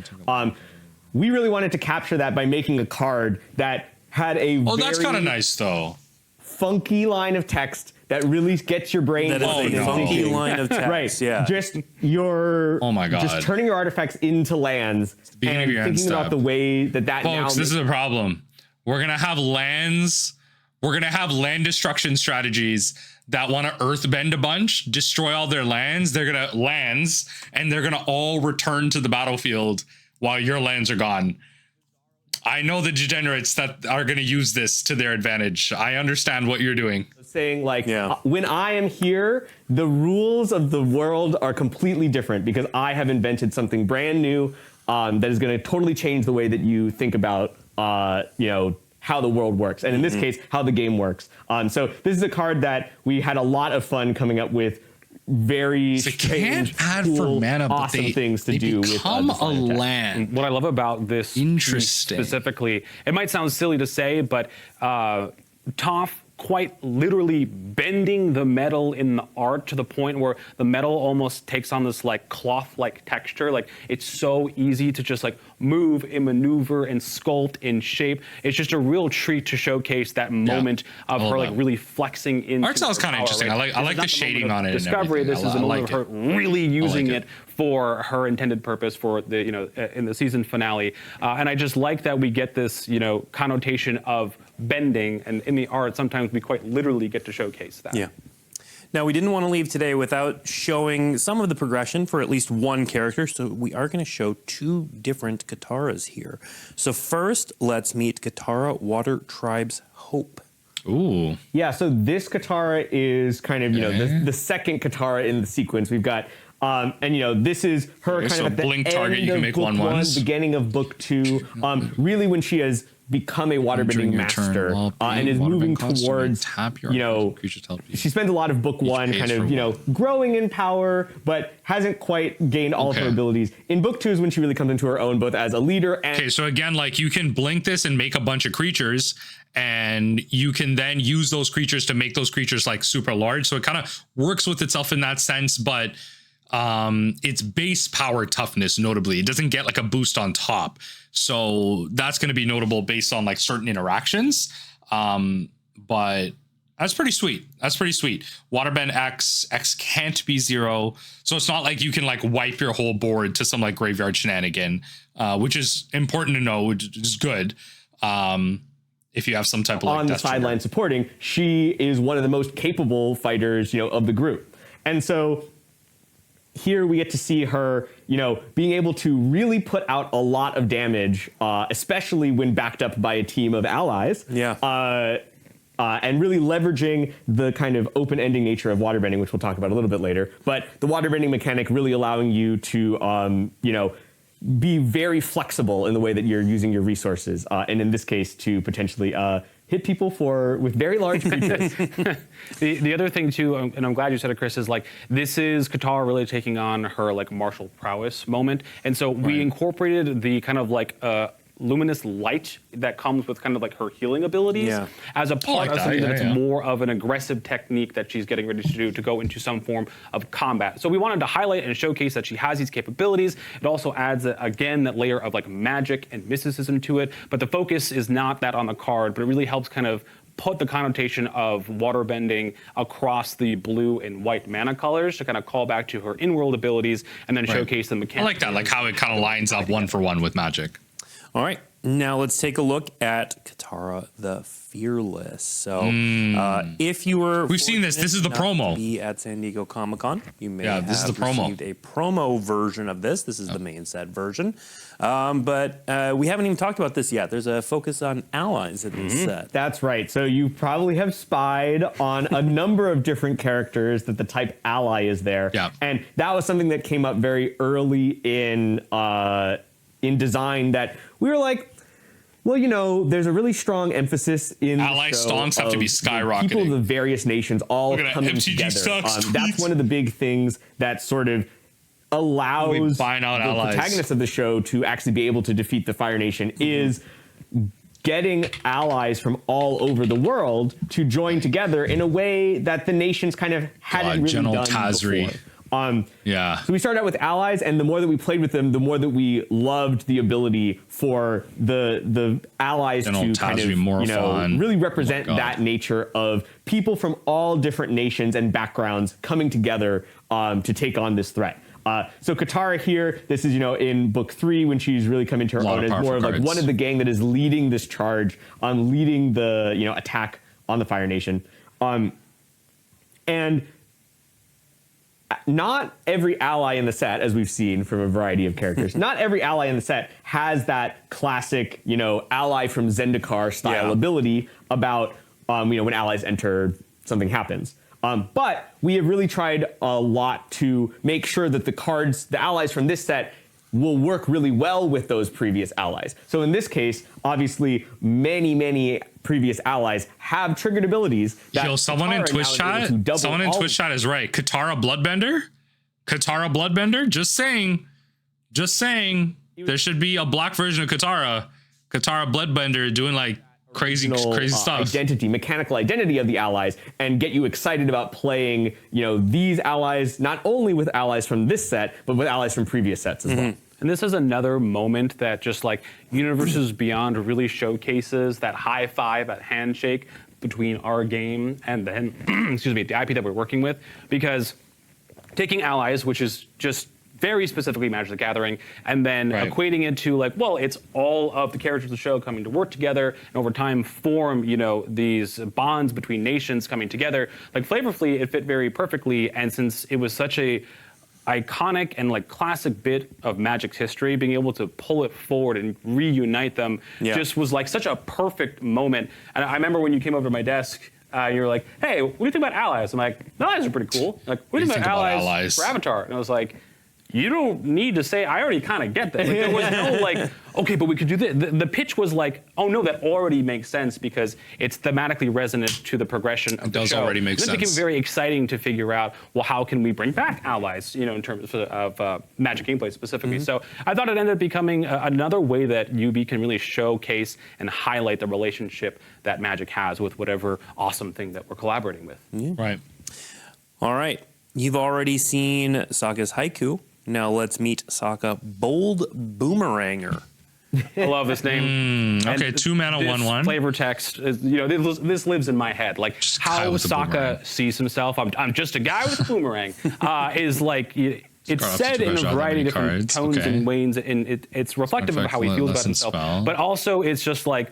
We really wanted to capture that by making a card that had a that's kind of nice, though. Funky line of text that really gets your brain. That is a funky line of text. Right. Yeah. Just your. Oh my God. Just turning your artifacts into lands and thinking about the way that Folks, now. This is a problem. We're gonna have lands. We're gonna have land destruction strategies that want to earth bend a bunch, destroy all their lands. They're gonna and they're gonna all return to the battlefield while your lands are gone. I know the degenerates that are going to use this to their advantage. I understand what you're doing. Saying when I am here, the rules of the world are completely different because I have invented something brand new that is going to totally change the way that you think about, how the world works. And in this case, how the game works. So this is a card that we had a lot of fun coming up with. Very strange, cool, awesome things to do with become a land. What I love about this specifically, it might sound silly to say, but Toph quite literally bending the metal in the art to the point where the metal almost takes on this like cloth-like texture. Like it's so easy to just like move and maneuver and sculpt and shape. It's just a real treat to showcase that moment of her like really flexing into art style's kind of interesting. Right? I like the shading on it. Discovery. This is a moment of her really using it for her intended purpose for the in the season finale. And I just like that we get this connotation of bending, and in the art sometimes we quite literally get to showcase that. Yeah. Now, we didn't want to leave today without showing some of the progression for at least one character, so we are going to show two different Kataras here. So first, let's meet Katara, Water Tribe's Hope. Ooh. Yeah, so this Katara is kind of, the second Katara in the sequence. We've got this is her kind of at the blink end target, you can of make book 1, beginning of book 2. Really when she has become a waterbending master and is moving towards, she spends a lot of book 1 kind of, growing in power, but hasn't quite gained all of her abilities. In book 2 is when she really comes into her own, both as a leader and... Okay, so again, like you can blink this and make a bunch of creatures, and you can then use those creatures to make those creatures like super large. So it kind of works with itself in that sense, but its base power toughness, notably, it doesn't get like a boost on top. So that's going to be notable based on like certain interactions. But That's pretty sweet. That's pretty sweet. Waterbend X can't be 0. So it's not like you can like wipe your whole board to some like graveyard shenanigan, which is important to know, which is good. If you have some type of like on the sideline supporting, she is one of the most capable fighters, of the group. And so here we get to see her, being able to really put out a lot of damage, especially when backed up by a team of allies. Yeah. And really leveraging the kind of open-ending nature of waterbending, which we'll talk about a little bit later. But the waterbending mechanic really allowing you to, be very flexible in the way that you're using your resources, and in this case, to potentially hit people with very large creatures. The other thing too, and I'm glad you said it, Chris, is like this is Katara really taking on her like martial prowess moment, and so we incorporated the kind of like luminous light that comes with kind of like her healing abilities as a part of something that's more of an aggressive technique that she's getting ready to do to go into some form of combat. So we wanted to highlight and showcase that she has these capabilities. It also adds, again, that layer of like magic and mysticism to it, but the focus is not that on the card, but it really helps kind of put the connotation of waterbending across the blue and white mana colors to kind of call back to her in-world abilities and then showcase the mechanics. I like that, like how it kind of lines up one for one with Magic. All right, now let's take a look at Katara the Fearless. So if you were we've seen this is the promo. To be at San Diego Comic-Con, you may have received a promo version of this. This is the main set version. But we haven't even talked about this yet. There's a focus on allies in this set. That's right. So you probably have spied on a number of different characters that the type ally is there. Yeah. And that was something that came up very early in design that we were like, well, there's a really strong emphasis in ally stonks have to be skyrocketing. People of the various nations all coming together. That's one of the big things that sort of allows the protagonist of the show to actually be able to defeat the Fire Nation is getting allies from all over the world to join together in a way that the nations kind of hadn't really done before. So we started out with allies, and the more that we played with them, the more that we loved the ability for the allies to kind of really represent that nature of people from all different nations and backgrounds coming together to take on this threat. So Katara here, this is, in book 3 when she's really come into her own as more of like one of the gang that is leading this charge, leading the, attack on the Fire Nation. And not every ally in the set, as we've seen from a variety of characters, not every ally in the set has that classic, ally from Zendikar style ability about, when allies enter, something happens. But we have really tried a lot to make sure that the allies from this set will work really well with those previous allies. So in this case, obviously, many previous allies have triggered abilities. Someone in Twitch chat is right. Katara Bloodbender. Just saying. There should be a black version of Katara Bloodbender doing like crazy stuff. Mechanical identity of the allies, and get you excited about playing, these allies, not only with allies from this set, but with allies from previous sets as well. And this is another moment that just like Universes Beyond really showcases that high five, that handshake between our game and then, the IP that we're working with, because taking allies, which is just very specifically Magic the Gathering, and then equating it to like, well, it's all of the characters of the show coming to work together and over time form, these bonds between nations coming together. Like flavorfully, it fit very perfectly, and since it was such a iconic and like classic bit of Magic's history, being able to pull it forward and reunite them just was like such a perfect moment. And I remember when you came over to my desk, you were like, "Hey, what do you think about allies?" I'm like, "Allies are pretty cool." Like, what do you think about allies for Avatar? And I was like, you don't need to say, I already kind of get that. Like, there was no like, okay, but we could do this. The pitch was like, oh no, that already makes sense because it's thematically resonant to the progression of the show. It does already make sense. It became very exciting to figure out, well, how can we bring back allies, in terms of Magic gameplay specifically. So I thought it ended up becoming another way that UB can really showcase and highlight the relationship that Magic has with whatever awesome thing that we're collaborating with. Right. All right. You've already seen Saga's Haiku. Now let's meet Saga Bold Boomeranger. I love this name. Okay, 2 mana, 1/1. Flavor text, this lives in my head. Like just how Sokka sees himself. I'm just a guy with a boomerang. Is like it's said in a variety of different tones and ways, and it's reflective of how he feels about himself. But also, it's just like.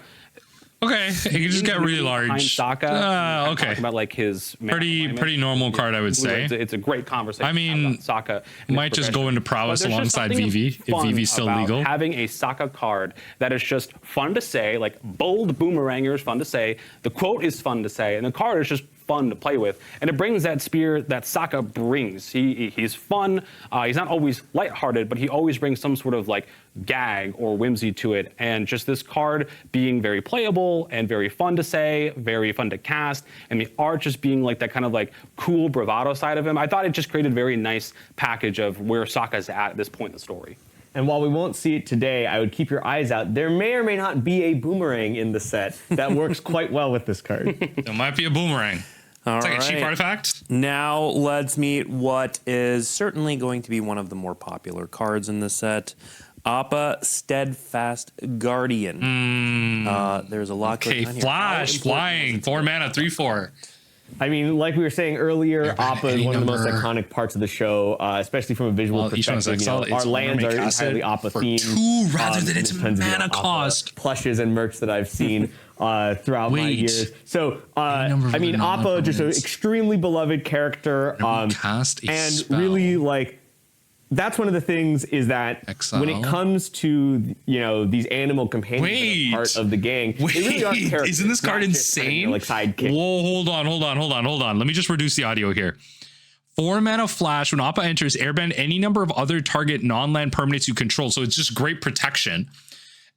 Okay, it can just get really large. Sokka, okay. Talking about like his pretty normal card, I would say. It's a great conversation. I mean, Sokka might just go into prowess alongside Vivi if Vivi's still legal. Having a Sokka card that is just fun to say, like bold boomeranger is fun to say. The quote is fun to say, and the card is just fun to play with, and it brings that spirit that Sokka brings. He's fun. He's not always lighthearted, but he always brings some sort of like gag or whimsy to it. And just this card being very playable and very fun to say, very fun to cast, and the art just being like that kind of like cool bravado side of him. I thought it just created a very nice package of where Sokka's at this point in the story. And while we won't see it today, I would keep your eyes out. There may or may not be a boomerang in the set that works quite well with this card. There might be a boomerang. It's like a cheap artifact. Now let's meet what is certainly going to be one of the more popular cards in the set. Appa, Steadfast Guardian. There's a lot going on here. Flash, flying, 4 mana, 3/4. I mean, like we were saying earlier, Appa is one of the most iconic parts of the show, especially from a visual perspective. Our lands are entirely Appa themed. 2 rather than its mana cost. Plushes and merch that I've seen throughout my years. So, I mean, Appa, just an extremely beloved character. And really, like, that's one of the things is that when it comes to, these animal companions that are part of the gang, they really are characters. Isn't this card insane? Like sidekick. Whoa, hold on. Let me just reduce the audio here. 4 mana flash. When Appa enters, airbend any number of other target non-land permanents you control. So it's just great protection.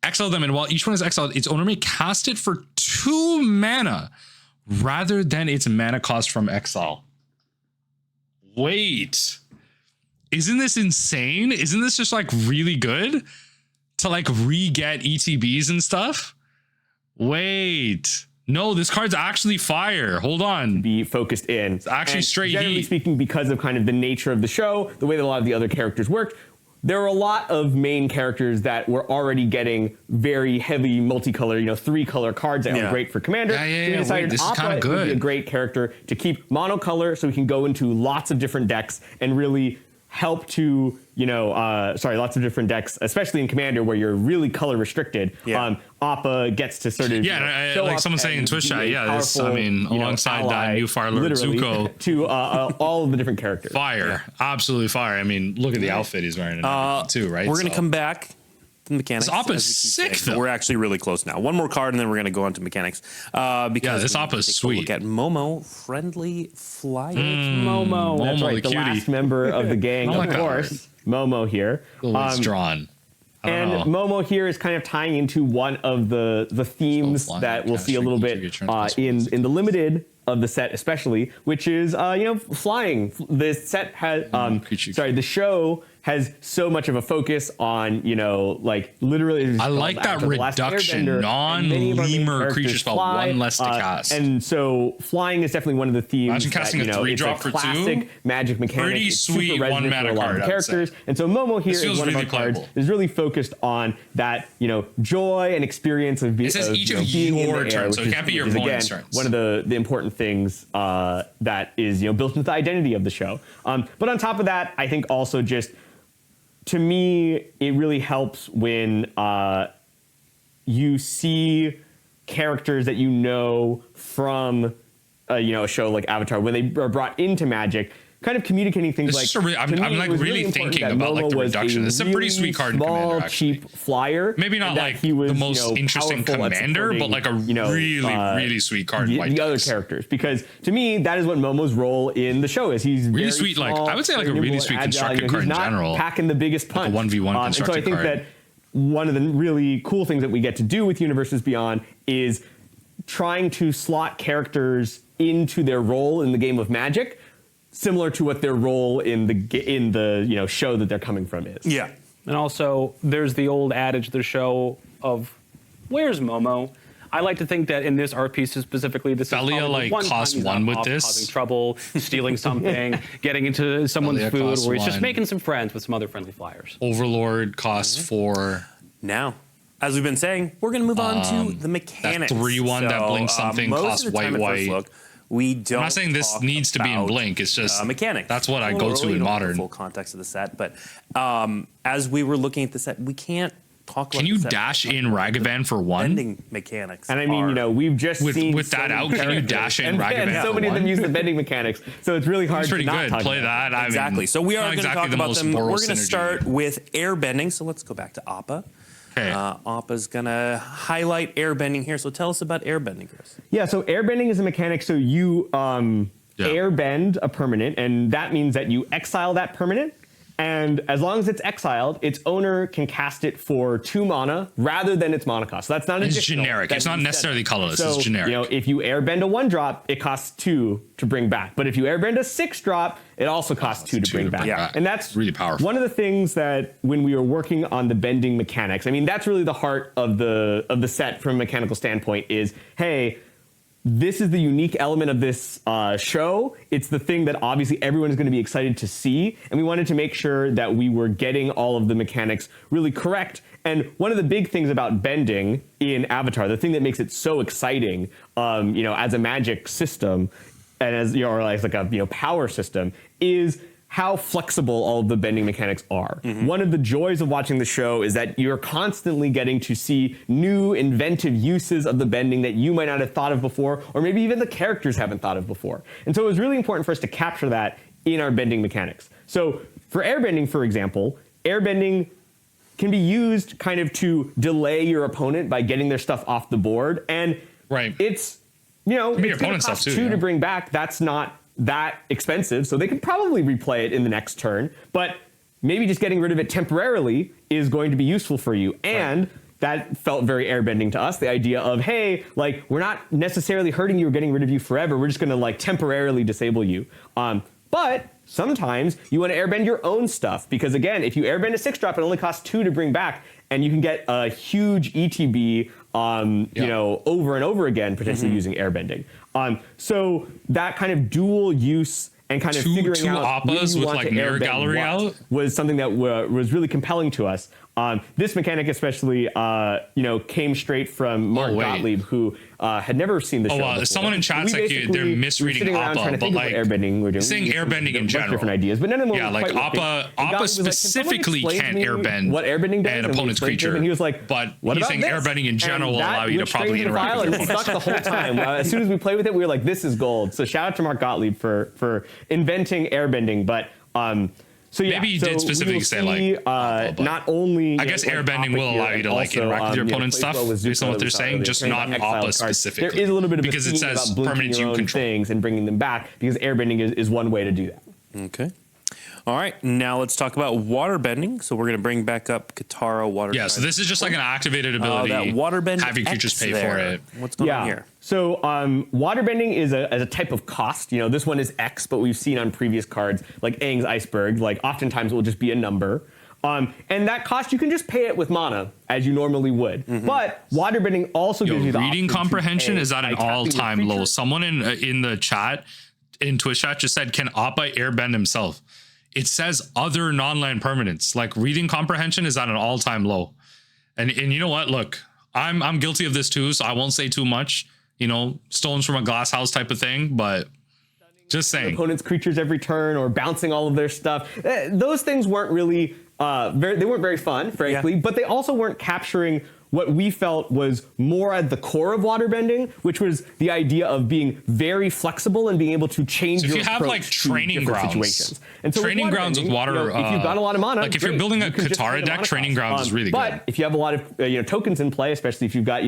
Exile them, and while each one is exiled, its owner may cast it for 2 mana rather than its mana cost from exile. Wait. Isn't this insane? Isn't this just like really good to like re-get ETBs and stuff? Wait. No, this card's actually fire. Hold on. Be focused in. It's actually straight generally heat. Speaking, because of kind of the nature of the show, the way that a lot of the other characters worked, there were a lot of main characters that were already getting very heavy multicolor, 3-color cards that were great for Commander. So we decided this Appa is kind of good. Would be a great character to keep monocolor so we can go into lots of different decks and really help to, lots of different decks, especially in Commander where you're really color restricted. Appa gets to sort of like someone saying in Twitch chat, alongside that new Fire Lord Zuko to all of the different characters. Fire, absolutely fire. I mean, look at the outfit he's wearing too, right? We're gonna come back to mechanics. This Appa's sick, though. We're actually really close now. One more card, and then we're gonna go on to mechanics. Because this Appa's sweet. Look at Momo, friendly flyer. Momo, that's right, the last member of the gang, of course. Momo here. It's drawn. And Momo here is kind of tying into one of the themes that we'll see a little bit in the limited of the set, especially, which is flying. The set has the show has so much of a focus on literally. I like that reduction. Non-lemur creatures spell 1 less to cast, and so flying is definitely one of the themes. Imagine casting a 3-drop for 2. Magic mechanic. Pretty sweet 1 mana card. Characters, and so Momo here is one of our cards. Is really focused on that joy and experience of being. It says each of your turns, so it can't be your opponent's turns. One of the important things that is built into the identity of the show. But on top of that, I think also just to me it really helps when you see characters that from a show like Avatar when they are brought into Magic. Kind of communicating things I'm really thinking about like the reduction. This is a pretty sweet card in Commander, actually. Cheap flyer. Maybe not like the most interesting Commander, but like a really sweet card. The other characters, because to me that is what Momo's role in the show is. He's really sweet. Small, like I would say, like a really sweet constructed card in general. He's not packing the biggest punch. Like a 1v1 constructed card. And so I think that one of the really cool things that we get to do with Universes Beyond is trying to slot characters into their role in the game of Magic, similar to what their role in the show that they're coming from is. Yeah. And also, there's the old adage of the show of, where's Momo? I like to think that in this art piece specifically, this Thalia is like cost 1 with this, causing trouble, stealing something, getting into someone's food, or he's just making some friends with some other friendly flyers. Overlord costs 4. Now, as we've been saying, we're going to move on to the mechanics. That 3/1 that blinks something costs white. We don't. I'm not saying this needs to be in Blink. It's just mechanics. That's what I go to in Modern. Full context of the set, but as we were looking at the set, we can't talk. Can you dash in Ragavan for 1? Bending mechanics. And I mean, we've just seen with that out. Can you dash in Ragavan? And so many of them use the bending mechanics, so it's really hard. It's pretty to not good. Talk Play about that. Exactly. So we are going to talk about them. We're going to synergy. start with airbending. So let's go back to Appa. Okay. Appa's going to highlight airbending here. So tell us about airbending, Chris. Yeah, so airbending is a mechanic. So you airbend a permanent, and that means that you exile that permanent. And as long as it's exiled, its owner can cast it for 2 mana rather than its mana cost. So that's not It's generic. It's not necessarily colorless. So, it's generic. If you airbend a 1-drop, it costs 2 to bring back. But if you airbend a 6-drop, it also costs 2 to bring back. Yeah. And that's really powerful. One of the things that when we were working on the bending mechanics, I mean, that's really the heart of the set from a mechanical standpoint is, hey, this is the unique element of this show. It's the thing that obviously everyone is going to be excited to see. And we wanted to make sure that we were getting all of the mechanics really correct. And one of the big things about bending in Avatar, the thing that makes it so exciting, as a magic system and as, or as like a, power system is how flexible all of the bending mechanics are. Mm-hmm. One of the joys of watching the show is that you're constantly getting to see new inventive uses of the bending that you might not have thought of before, or maybe even the characters haven't thought of before. And so it was really important for us to capture that in our bending mechanics. So for airbending, for example, airbending can be used kind of to delay your opponent by getting their stuff off the board. And it's, it's going to cost 2 to bring back. That's not that expensive, so they could probably replay it in the next turn, but maybe just getting rid of it temporarily is going to be useful for you. And that felt very airbending to us, the idea of, hey, like, we're not necessarily hurting you or getting rid of you forever, we're just going to like temporarily disable you. But sometimes you want to airbend your own stuff, because again, if you airbend a 6-drop, it only costs 2 to bring back, and you can get a huge ETB over and over again, potentially using airbending. So that kind of dual use and kind of figuring out Appas with like mirror gallery out was something that was really compelling to us. This mechanic especially, came straight from Mark Gottlieb, who had never seen the show before. Someone in chat's like they're misreading Appa, but like airbending, we're doing saying airbending in general. Different ideas, but none of them were like quite Appa specifically can't airbend what airbending does, an opponent's creature. And he was like, but he's saying airbending in general will allow you to probably interact with your opponent. Stuck the whole time. As soon as we played with it, we were like, this is gold. So shout out to Mark Gottlieb for inventing airbending, but so yeah, maybe he did specifically say like not only I guess airbending will allow you to like interact with your opponent's stuff based on what they're saying, just not Appa specifically. There is a little bit of because it says permanent you control things and bringing them back, because airbending is one way to do that. Okay. All right, now let's talk about waterbending. So we're going to bring back up Katara water. Yeah, so this is just like an activated ability. That waterbend have your creatures pay for it. What's going on here? So waterbending is a type of cost. This one is X, but we've seen on previous cards like Aang's Iceberg, like oftentimes it will just be a number. And that cost, you can just pay it with mana as you normally would. Mm-hmm. But waterbending also gives you the reading comprehension is at an all-time low. Someone in the chat, in Twitch chat, just said, can Appa airbend himself? It says other non-land permanents. Like reading comprehension is at an all-time low. And you know what? Look, I'm guilty of this too, so I won't say too much. Stones from a glass house type of thing, but just saying. Opponent's creatures every turn or bouncing all of their stuff. Those things weren't really they weren't very fun, frankly, but they also weren't capturing what we felt was more at the core of waterbending, which was the idea of being very flexible and being able to change your approach to different situations. If you have like training grounds, and so training grounds with water, if you've got a lot of mana, like if you're building a Katara deck, training grounds is really good. But if you have a lot of tokens in play, especially if you've got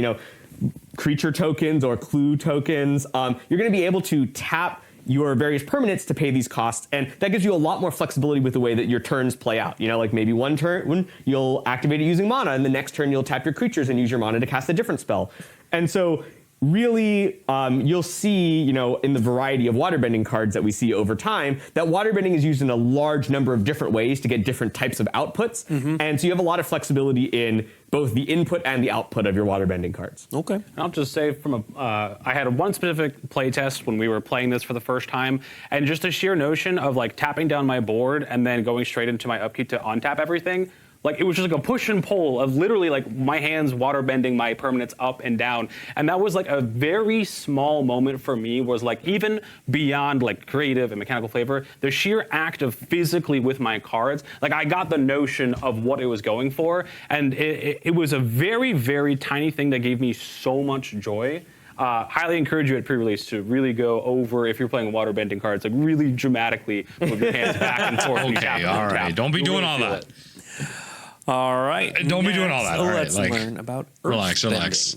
creature tokens or clue tokens, you're going to be able to tap your various permanents to pay these costs, and that gives you a lot more flexibility with the way that your turns play out. Like maybe one turn you'll activate it using mana, and the next turn you'll tap your creatures and use your mana to cast a different spell. And so really, you'll see, in the variety of waterbending cards that we see over time, that waterbending is used in a large number of different ways to get different types of outputs. Mm-hmm. And so you have a lot of flexibility in both the input and the output of your waterbending cards. Okay. And I'll just say I had one specific play test when we were playing this for the first time, and just a sheer notion of like tapping down my board and then going straight into my upkeep to untap everything Like, it was just like a push and pull of literally like my hands waterbending my permanents up and down. And that was like a very small moment for me, was like, even beyond like creative and mechanical flavor, the sheer act of physically with my cards, like I got the notion of what it was going for. And it was a very, very tiny thing that gave me so much joy. Highly encourage you at pre-release to really go over, if you're playing waterbending cards, like really dramatically move your hands back and forth. Okay, all right. Don't be doing all that. All right. Don't be doing all that. All right, let's learn about relax.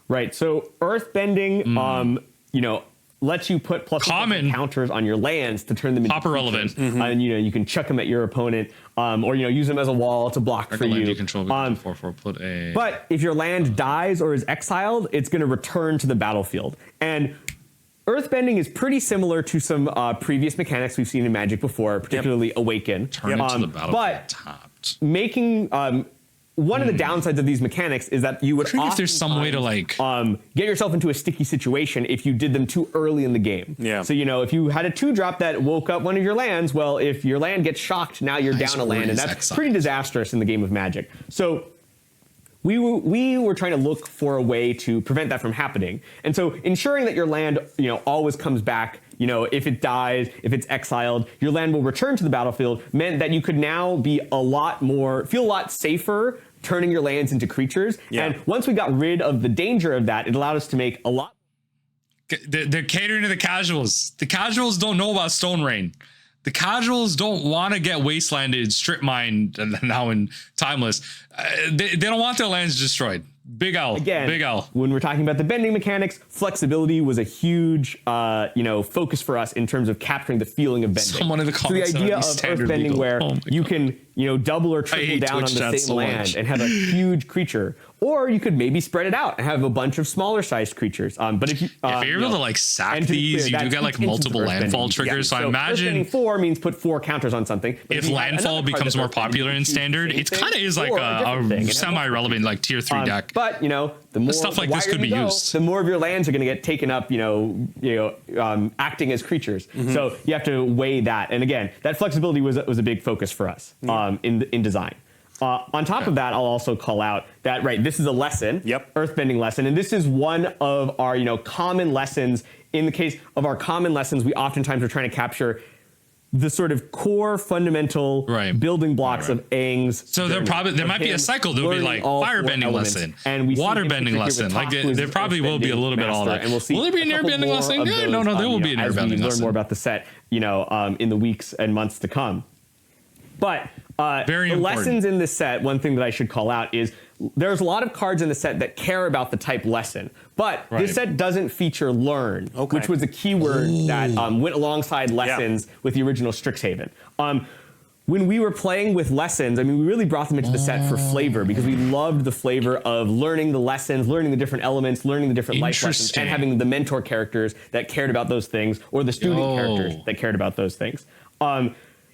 Right. So earthbending, you know, lets you put plus counters on your lands to turn them into irrelevant. And you know, you can chuck them at your opponent, or you know, use them as a wall to block for you. But if your land dies or is exiled, it's going to return to the battlefield. And earthbending is pretty similar to some previous mechanics we've seen in Magic before, particularly Awaken. Turn it to the battlefield. But making one of the downsides of these mechanics is that you would often if there's some way to like get yourself into a sticky situation if you did them too early in the game. Yeah. So you know, if you had a 2-drop that woke up one of your lands, well, if your land gets shocked, now you're down a land, and that's pretty disastrous in the game of Magic. So we were trying to look for a way to prevent that from happening. And so ensuring that your land, you know, always comes back, you know, if it dies, if it's exiled, your land will return to the battlefield, meant that you could now be feel a lot safer turning your lands into creatures. Yeah. And once we got rid of the danger of that, it allowed us to make a lot. They're catering to the casuals. The casuals don't know about Stone Rain. The casuals don't want to get wastelanded, strip mined, now in Timeless. They don't want their lands destroyed. Big L. Again, big L. When we're talking about the bending mechanics, flexibility was a huge, you know, focus for us in terms of capturing the feeling of bending. Someone in the comments, so the idea of earthbending, where you can, you know, double or triple down on the same land and have a huge creature, or you could maybe spread it out and have a bunch of smaller sized creatures. But if you're able to like sack these, you do get like multiple landfall triggers. So I imagine 4 means put 4 counters on something. If landfall becomes more popular in standard, it kind of is like a semi-relevant like tier 3 deck. But you know, the more stuff like this could be used, the more of your lands are going to get taken up. You know, acting as creatures. So you have to weigh that. And again, that flexibility was a big focus for us in design. On top of that, I'll also call out that, this is a lesson, earthbending lesson, and this is one of our, you know, common lessons. In the case of our common lessons, we oftentimes are trying to capture the sort of core fundamental building blocks of Aang's. So there might be a cycle. There'll be like firebending lesson, and waterbending lesson. Like there probably will be a little bit all that. And we'll see. Will there be an airbending lesson? Yeah, no, there will be an airbending lesson. Learn more about the set, you know, in the weeks and months to come. But the lessons in this set, one thing that I should call out is there's a lot of cards in the set that care about the type lesson, but this set doesn't feature learn, which was a keyword that went alongside lessons with the original Strixhaven. When we were playing with lessons, I mean, we really brought them into the set for flavor, because we loved the flavor of learning the lessons, learning the different elements, learning the different life lessons, and having the mentor characters that cared about those things, or the student characters that cared about those things.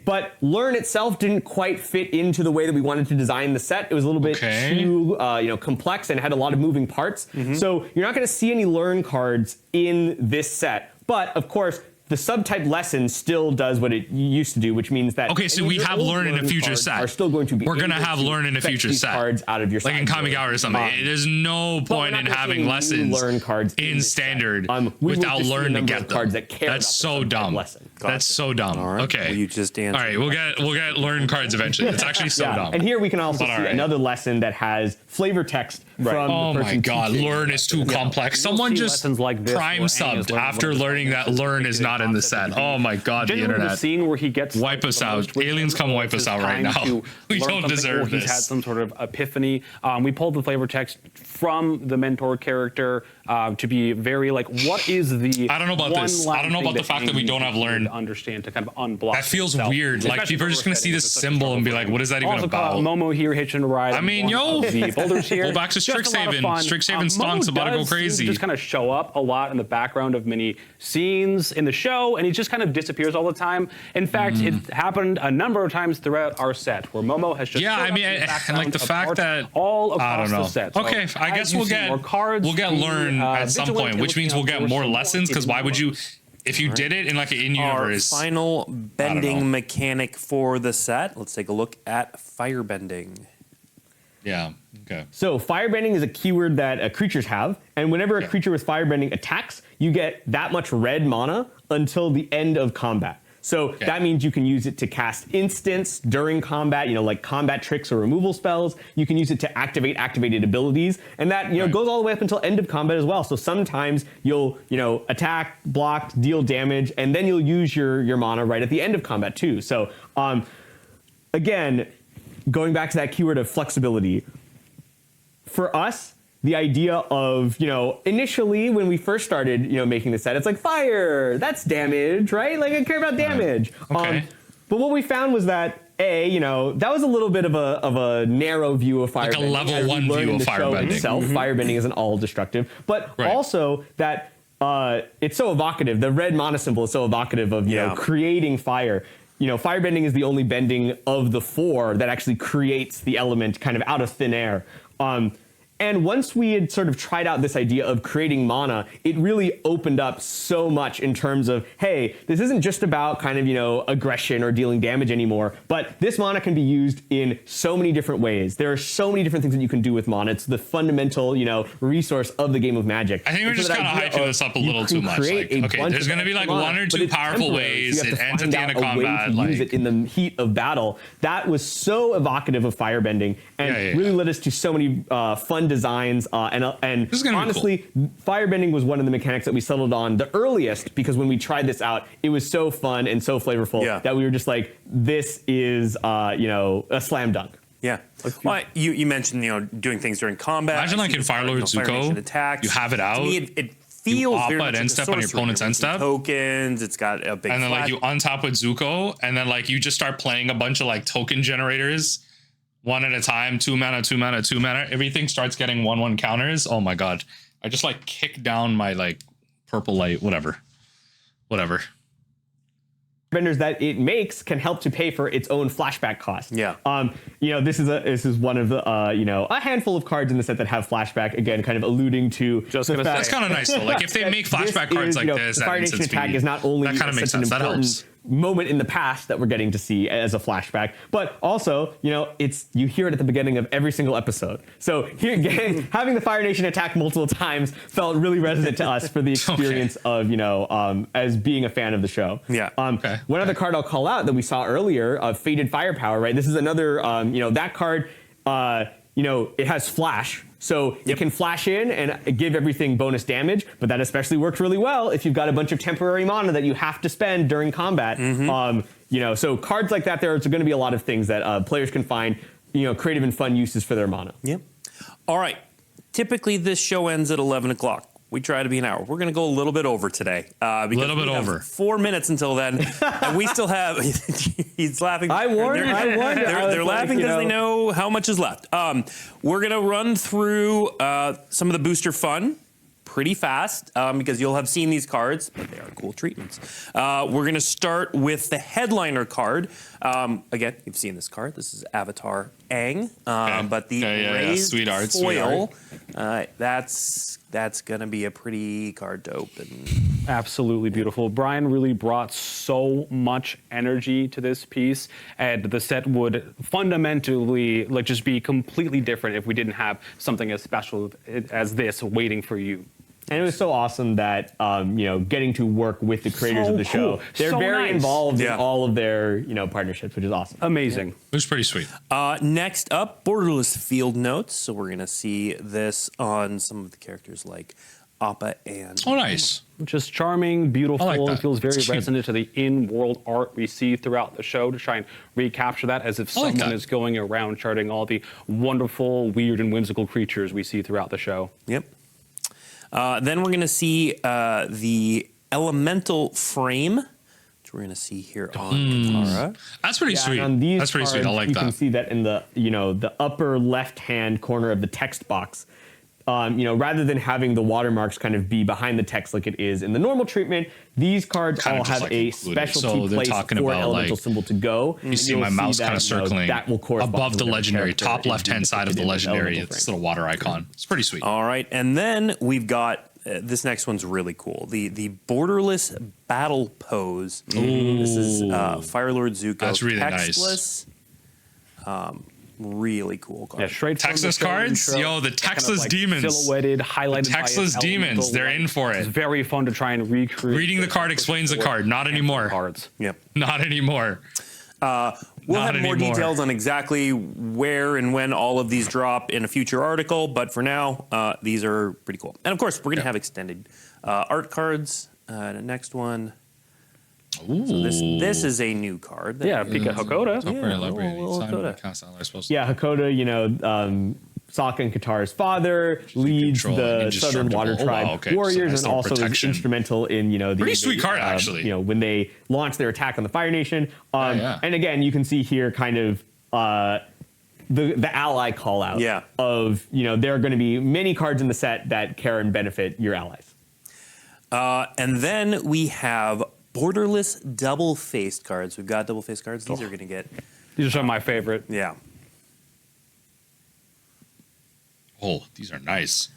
But learn itself didn't quite fit into the way that we wanted to design the set. It was a little bit too complex and had a lot of moving parts. So you're not going to see any learn cards in this set. But of course, the subtype lesson still does what it used to do, which means that so we have learn in a future set. Are still going to be. We're going to have learn in a future set. Cards out of your like in Kamigawa or something. There's no point in having lessons learn cards in standard without learn to get them. That's so dumb. That's so dumb. All right. Okay. Well, you just answered. All right, we'll get learn cards eventually. It's actually so dumb. And here we can also see another lesson that has flavor text from the person. Oh my god, learn is too complex. Someone just prime subbed after learning that learn is not in the set. Oh my god, the internet. The scene where he gets wipe us out. Aliens come wipe us out right now. We don't deserve this. He's had some sort of epiphany. We pulled the flavor text from the mentor character to be very like, what is the I don't know about this. I don't know about the fact that we don't have learn to understand to kind of unblock. That feels weird. Like people are just gonna see this symbol and be like, what is that even about? Momo here hitching a ride. I mean, the boulders here. Go back to Strixhaven. Strixhaven stonks about to go crazy. Just kind of show up a lot in the background of many scenes in the show, and he just kind of disappears all the time. In fact, it happened a number of times throughout our set where Momo has just and like the fact that all across the set. Okay, I guess we'll get learn at some point, which means we'll get more lessons. Because why would you? if you did it in like an in-universe. Our final bending mechanic for the set. Let's take a look at firebending. Yeah. Okay. So firebending is a keyword that creatures have, and whenever a creature with firebending attacks, you get that much red mana until the end of combat. So that means you can use it to cast instants during combat, like combat tricks or removal spells. You can use it to activate activated abilities, and that goes all the way up until end of combat as well. So sometimes you'll attack, block, deal damage, and then you'll use your mana right at the end of combat too. So again, going back to that keyword of flexibility, for us, the idea of, initially when we first started, making the set, it's like fire, that's damage, right? Like I care about damage. Okay. But what we found was that that was a little bit of a narrow view of firebending. Like a level 1 view of firebending. Itself, firebending isn't all destructive, but also that it's so evocative. The red mana symbol is so evocative of creating fire. Firebending is the only bending of the 4 that actually creates the element kind of out of thin air. And once we had sort of tried out this idea of creating mana, it really opened up so much in terms of, hey, this isn't just about kind of, aggression or dealing damage anymore, but this mana can be used in so many different ways. There are so many different things that you can do with mana. It's the fundamental, resource of the game of Magic. I think we're just kind of hyping this up a little too much. Like, okay, there's going to be like 1 or 2 powerful ways. It ends at the end of combat. Use it in the heat of battle. That was so evocative of firebending and really led us to so many fun designs, and honestly, firebending was one of the mechanics that we settled on the earliest, because when we tried this out, it was so fun and so flavorful that we were just like, this is a slam dunk. Yeah. Well, you mentioned doing things during combat. Imagine like in Firelord Zuko, attacks. you have it out. To me, it feels very much end step on your opponent's end step. Tokens. It's got a big. And then like you untop with Zuko, and then like you just start playing a bunch of like token generators. 1 at a time, 2 mana, 2 mana, 2 mana. Everything starts getting 1/1 counters. Oh my god! I just like kick down my like purple light, whatever. Vendors that it makes can help to pay for its own flashback cost. Yeah. This is one of the a handful of cards in the set that have flashback. Again, kind of alluding to that's kind of nice though. Like if they make flashback cards like this, the Fire Nation attack is not only that kind of makes sense. That helps. Moment in the past that we're getting to see as a flashback, but also you hear it at the beginning of every single episode. So here having the Fire Nation attack multiple times felt really resonant to us for the experience of as being a fan of the show. One other card I'll call out that we saw earlier, Faded Firepower. Right, this is another that card. It has flash. So it can flash in and give everything bonus damage, but that especially works really well if you've got a bunch of temporary mana that you have to spend during combat. So cards like that, there's going to be a lot of things that players can find, creative and fun uses for their mana. Yep. All right. Typically, this show ends at 11 o'clock. We try to be an hour. We're going to go a little bit over today. Because a little bit over. 4 minutes until then. And we still have... He's laughing. I warned. They're laughing because they know how much is left. We're going to run through some of the booster fun pretty fast because you'll have seen these cards, but they are cool treatments. We're going to start with the headliner card. Again, you've seen this card. This is Avatar Aang. But the raised sweet art, foil, that's going to be a pretty card to open. Absolutely beautiful. Brian really brought so much energy to this piece, and the set would fundamentally just be completely different if we didn't have something as special as this waiting for you. And it was so awesome that getting to work with the creators of the show. They're very involved in all of their partnerships, which is awesome. Amazing. It was pretty sweet. Next up, borderless field notes. So we're gonna see this on some of the characters like Appa and nice. Just charming, beautiful. Like it feels very resonant to the in-world art we see throughout the show, to try and recapture that as if someone is going around charting all the wonderful, weird, and whimsical creatures we see throughout the show. Yep. Then we're going to see the elemental frame, which we're going to see here on Katara. That's pretty sweet. That's pretty sweet. I like that. You can see that in the the upper left-hand corner of the text box. Rather than having the watermarks kind of be behind the text like it is in the normal treatment, these cards all have a specialty place for elemental symbol to go. You see my mouse kind of circling above the legendary, top left-hand side of the legendary. It's this little water icon. It's pretty sweet. All right, and then we've got this next one's really cool. The borderless battle pose. This is Fire Lord Zuko. That's really textless. Really cool card. Yeah, straight from Texas the cards? intro, Yo, the Texas kind of like demons. Silhouetted, highlighted by Texas its demons, elemental they're light. in for it. It's very fun to try and recreate. Reading the card explains the card. Not anymore. Cards. Yep. Not anymore. We'll have more details on exactly where and when all of these drop in a future article, but for now, these are pretty cool. And of course, we're going to have extended art cards. The next one. Ooh. So this is a new card. Yeah, Pika Hakoda. Yeah, Hakoda, you know, Sokka and Katara's father, leads the Southern Water Tribe warriors, and also is instrumental in, you know, the pretty sweet card actually. You know, when they launch their attack on the Fire Nation. And again, you can see here kind of the ally call out of, you know, there are going to be many cards in the set that care and benefit your allies. And then we have borderless double-faced cards. We've got double-faced cards. These are going to get... These are some of my favorite. Yeah. Oh, these are nice.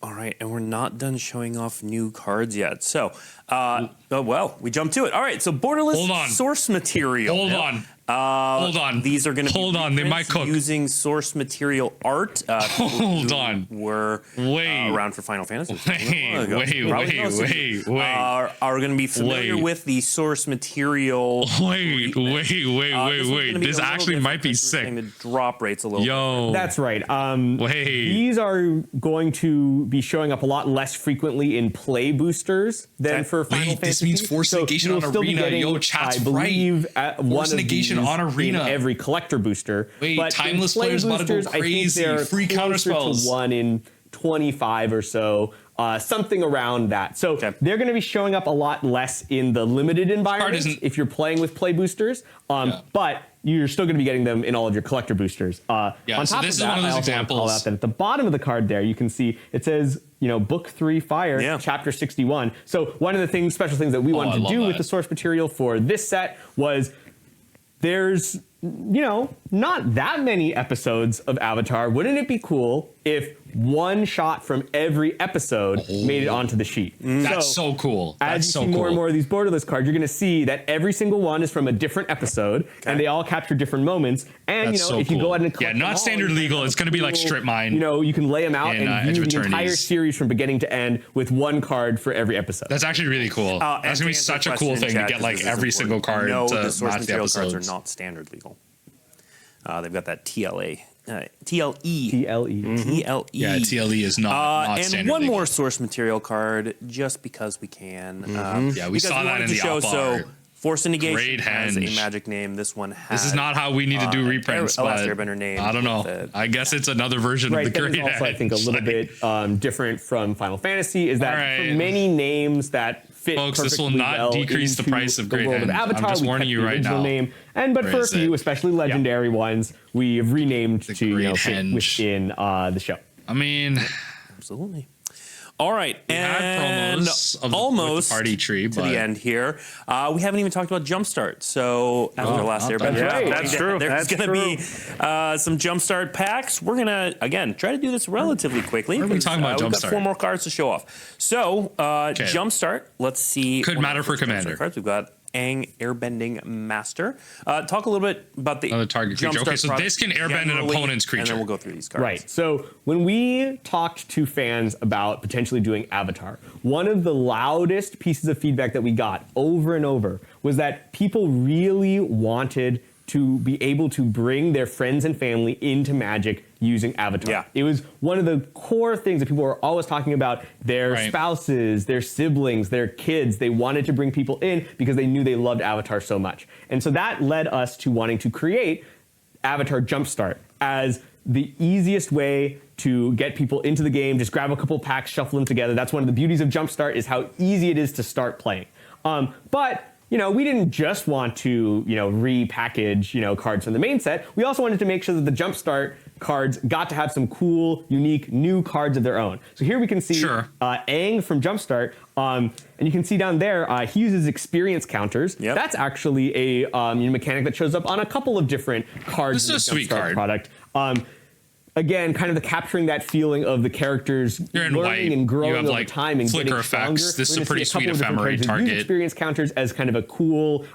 All right, and we're not done showing off new cards yet. So, well, we jumped to it. All right, so borderless source material. Hold on. These are going to be they might cook. Using source material art. Hold on. We're around for Final Fantasy. Wait. Are going to be familiar with the source material. Wait. This actually might be sick. The drop rates a little bit. That's right. These are going to be showing up a lot less frequently in play boosters than for Final Fantasy. This means force negation on Arena. Yo, chat's right. Force negation on Arena. Every collector booster. Wait, but timeless players about to go crazy. Free counter spells. To 1 in 25 or so. Something around that. So they're going to be showing up a lot less in the limited environment if you're playing with play boosters. But you're still going to be getting them in all of your collector boosters. On top so this of that, is one of those I also examples. want to call out that at the bottom of the card there, you can see it says, you know, Book 3 Fire, Chapter 61. So one of the special things that we wanted to do with the source material for this set was there's, you know, not that many episodes of Avatar. Wouldn't it be cool if one shot from every episode made it onto the sheet? That's so cool. As you see more and more of these borderless cards, you're going to see that every single one is from a different episode, and they all capture different moments. And you know, if you go ahead and collect not standard legal, it's going to be like strip mine. You know, you can lay them out and view the entire series from beginning to end with one card for every episode. That's actually really cool. That's going to be such a cool thing to get like every single card to the source match the material episodes. cards are not standard legal. They've got that TLE. TLE. Yeah, TLE is not and standard one legal. more source material card, just because we can. We saw that in the show. So Force Negation has a henge. magic name. This one has. This is not how we need to do reprints, but Airbender name. I don't know. I guess it's another version of the Great Henge. Also, I think a little bit different from Final Fantasy is that for many names that fit Folks, this will perfectly not well decrease the price of Great world of Henge. Avatar. I'm just warning you right now. Name. But for a few, especially legendary ones, we have renamed to fit within the show. I mean, absolutely. All right, and almost the party tree to the end here. We haven't even talked about Jumpstart. So after our last Airbender, that's true. There's going to be some Jumpstart packs. We're going to again try to do this relatively quickly. What are we talking about? We've Jumpstart. got 4 more cards to show off. So Jumpstart. Let's see. Could matter for Commander. Cards. We've got Aang Airbending Master. Talk a little bit about the target creature. Okay, so this can airbend an opponent's creature. And then we'll go through these cards. Right. So when we talked to fans about potentially doing Avatar, one of the loudest pieces of feedback that we got over and over was that people really wanted to be able to bring their friends and family into Magic using Avatar. Yeah. It was one of the core things that people were always talking about. Their spouses, their siblings, their kids, they wanted to bring people in because they knew they loved Avatar so much. And so that led us to wanting to create Avatar Jumpstart as the easiest way to get people into the game. Just grab a couple packs, shuffle them together. That's one of the beauties of Jumpstart, is how easy it is to start playing. But you know, we didn't just want to, you know, repackage, you know, cards from the main set. We also wanted to make sure that the Jumpstart cards got to have some cool, unique, new cards of their own. So here we can see Aang from Jumpstart, and you can see down there, he uses experience counters. That's actually a mechanic that shows up on a couple of different cards in the Jumpstart product. again, kind of the capturing that feeling of the characters learning and growing over time and flicker getting effects. stronger. This is a pretty sweet ephemera target. Use experience counters as kind of a cool,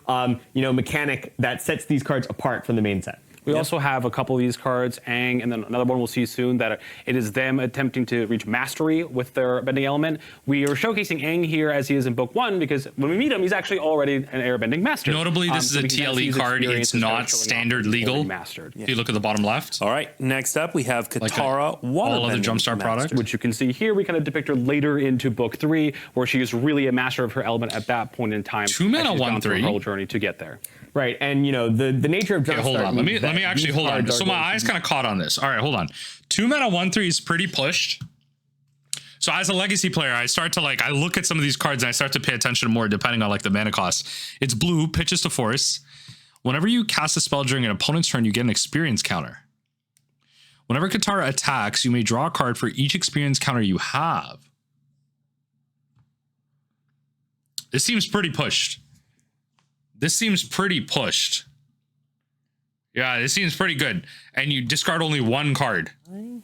mechanic that sets these cards apart from the main set. We also have a couple of these cards, Aang, and then another one we'll see soon, that it is them attempting to reach mastery with their bending element. We are showcasing Aang here as he is in book 1, because when we meet him, he's actually already an airbending master. Notably, this is a TLE card. It's not standard legal. If you look at the bottom left. All right, next up we have Katara, all other Jumpstart product. Which you can see here. We kind of depict her later into book 3, where she is really a master of her element at that point in time. 2 mana, 1/3. Her whole journey to get there. Right, and the nature of Jumpstart. Hold on, let me actually hold on. So my eyes kind of caught on this. All right, hold on. 2 mana, 1/3 is pretty pushed. So as a legacy player, I start to I look at some of these cards and I start to pay attention more depending on the mana cost. It's blue, pitches to force. Whenever you cast a spell during an opponent's turn, you get an experience counter. Whenever Katara attacks, you may draw a card for each experience counter you have. This seems pretty pushed. Yeah, this seems pretty good. And you discard only 1 card.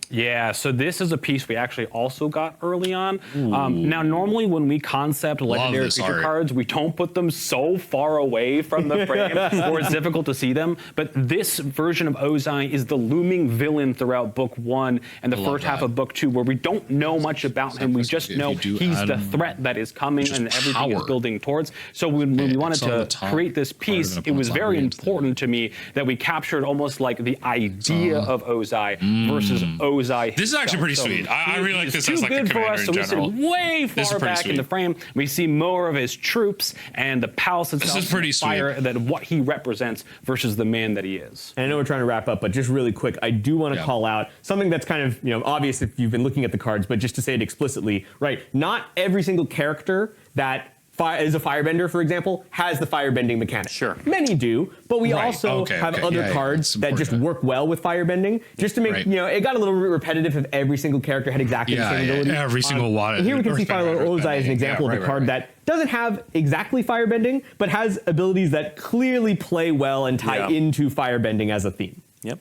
Yeah, so this is a piece we actually also got early on. Now, normally when we concept legendary creature cards, we don't put them so far away from the frame or it's difficult to see them. But this version of Ozai is the looming villain throughout book 1 and the first half of book 2, where we don't know much about him. We just know he's the threat that is coming and everything is building towards. So when we wanted to create this piece, it was very important to me that we captured almost the idea of Ozai versus Ozai. This is actually pretty sweet. I really like this as a commander in general. We sit way far back in the frame. We see more of his troops and the palace itself. This is pretty sweet. That what he represents versus the man that he is. And I know we're trying to wrap up, but just really quick, I do want to call out something that's kind of obvious if you've been looking at the cards, but just to say it explicitly, right? Not every single character that is a firebender, for example, has the firebending mechanic. Sure. Many do, but we also have other cards that just work well with firebending. Just to make, it got a little repetitive if every single character had exactly the same ability. Every single one. And here we can see Fire Ozai as an example of a card that doesn't have exactly firebending, but has abilities that clearly play well and tie into firebending as a theme. Yep.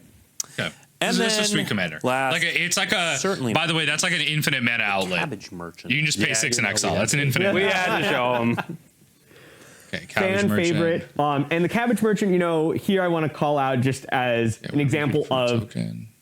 Okay. And this is a sweet commander. It's like a certainly. By the way, that's like an infinite mana outlet. Cabbage merchant. You can just pay 6 in exile. That's an infinite. We had to show him. Okay, Cabbage merchant. Favorite. And the Cabbage merchant, here I want to call out just as an example of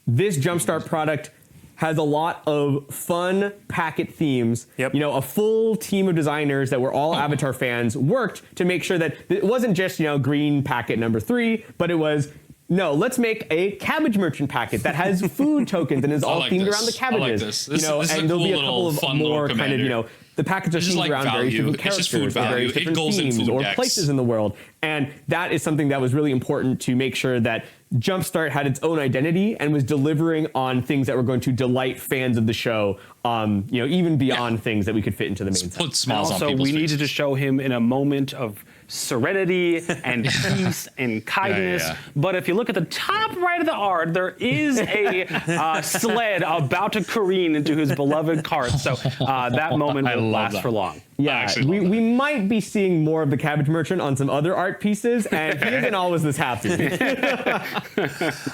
this Jumpstart product has a lot of fun packet themes. Yep. A full team of designers that were all Avatar fans worked to make sure that it wasn't just green packet number 3, but it was. No, let's make a Cabbage merchant packet that has food tokens and is all themed around the cabbages. I like this. This and there'll be a couple of more kind of, the packets are themed around very different characters or very different themes or places in the world. And that is something that was really important to make sure that Jumpstart had its own identity and was delivering on things that were going to delight fans of the show, even beyond things that we could fit into the main set. Put smiles on people's faces. Also, we needed to show him in a moment of serenity and peace and kindness. But if you look at the top right of the art, there is a sled about to careen into his beloved cart. So that moment will last for long. Yeah, we might be seeing more of the Cabbage merchant on some other art pieces, and he isn't always this happy.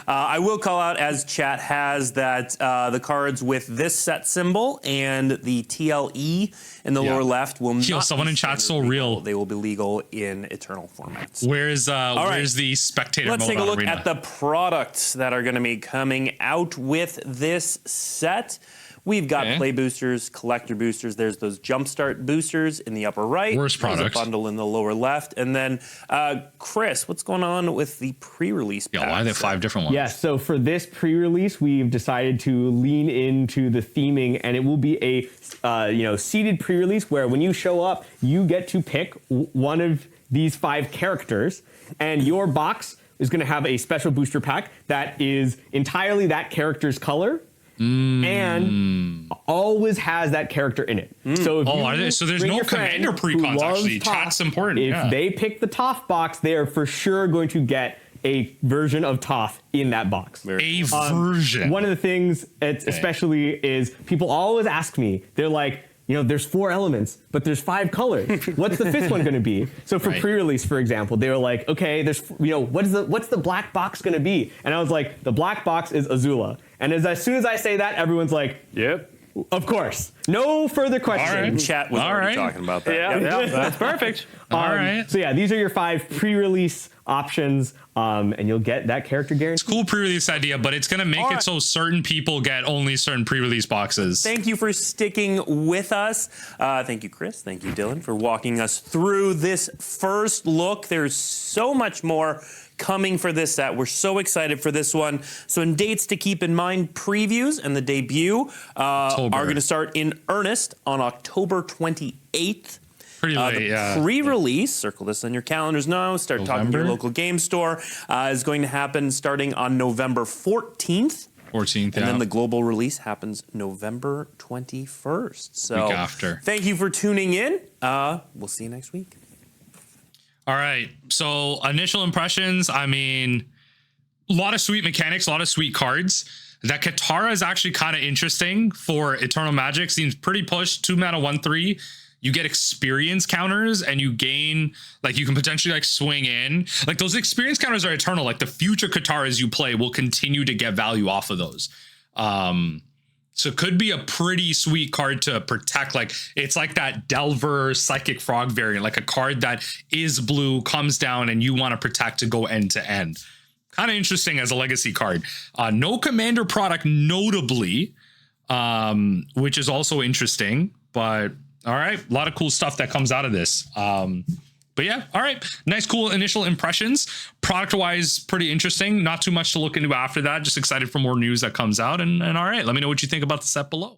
I will call out, as chat has, that the cards with this set symbol and the TLE in the lower left will not. Someone in chat so real. They will be legal in Eternal formats. Where's the spectator? Let's take a look at the products that are going to be coming out with this set. We've got play boosters, collector boosters. There's those Jumpstart boosters in the upper right. Worst product. There's a bundle in the lower left. And then, Chris, what's going on with the pre-release packs? Why are there 5 different ones? Yeah, so for this pre-release, we've decided to lean into the theming, and it will be a seeded pre-release where when you show up, you get to pick one of these 5 characters, and your box is going to have a special booster pack that is entirely that character's color. And always has that character in it. So if so there's no commander precons actually. Chat's important. If they pick the Toph box, they are for sure going to get a version of Toph in that box. Version. One of the things, especially, is people always ask me. They're like, there's 4 elements, but there's 5 colors. What's the 5th one going to be? So for pre-release, for example, they were like, okay, there's, what's the black box going to be? And I was like, the black box is Azula. And as soon as I say that, everyone's like, yep. Of course. No further questions. Right. Chat was already talking about that. Yeah, that's perfect. All right. So yeah, these are your 5 pre-release options, and you'll get that character guarantee. It's a cool pre-release idea, but it's going to make it so certain people get only certain pre-release boxes. Thank you for sticking with us. Thank you, Chris. Thank you, Dylan, for walking us through this first look. There's so much more coming for this set. We're so excited for this one. So in dates to keep in mind, previews and the debut are going to start in earnest on October 28th. Pretty late, the pre-release, circle this on your calendars now, start talking to your local game store, is going to happen starting on November 14th. 14th, and then the global release happens November 21st. So week after. Thank you for tuning in. We'll see you next week. All right. So initial impressions, I mean, a lot of sweet mechanics, a lot of sweet cards. That Katara is actually kind of interesting for Eternal Magic. Seems pretty pushed. 2 mana, 1/3. You get experience counters and you gain, like, you can potentially like swing in. Like, those experience counters are eternal. Like, the future Kataras you play will continue to get value off of those. So it could be a pretty sweet card to protect. Like, it's like that Delver Psychic Frog variant, like a card that is blue, comes down, and you want to protect to go end to end. Kind of interesting as a legacy card. No commander product, notably, which is also interesting. But all right, a lot of cool stuff that comes out of this. But yeah, all right. Nice, cool initial impressions. Product-wise, pretty interesting. Not too much to look into after that. Just excited for more news that comes out. And all right, let me know what you think about the set below.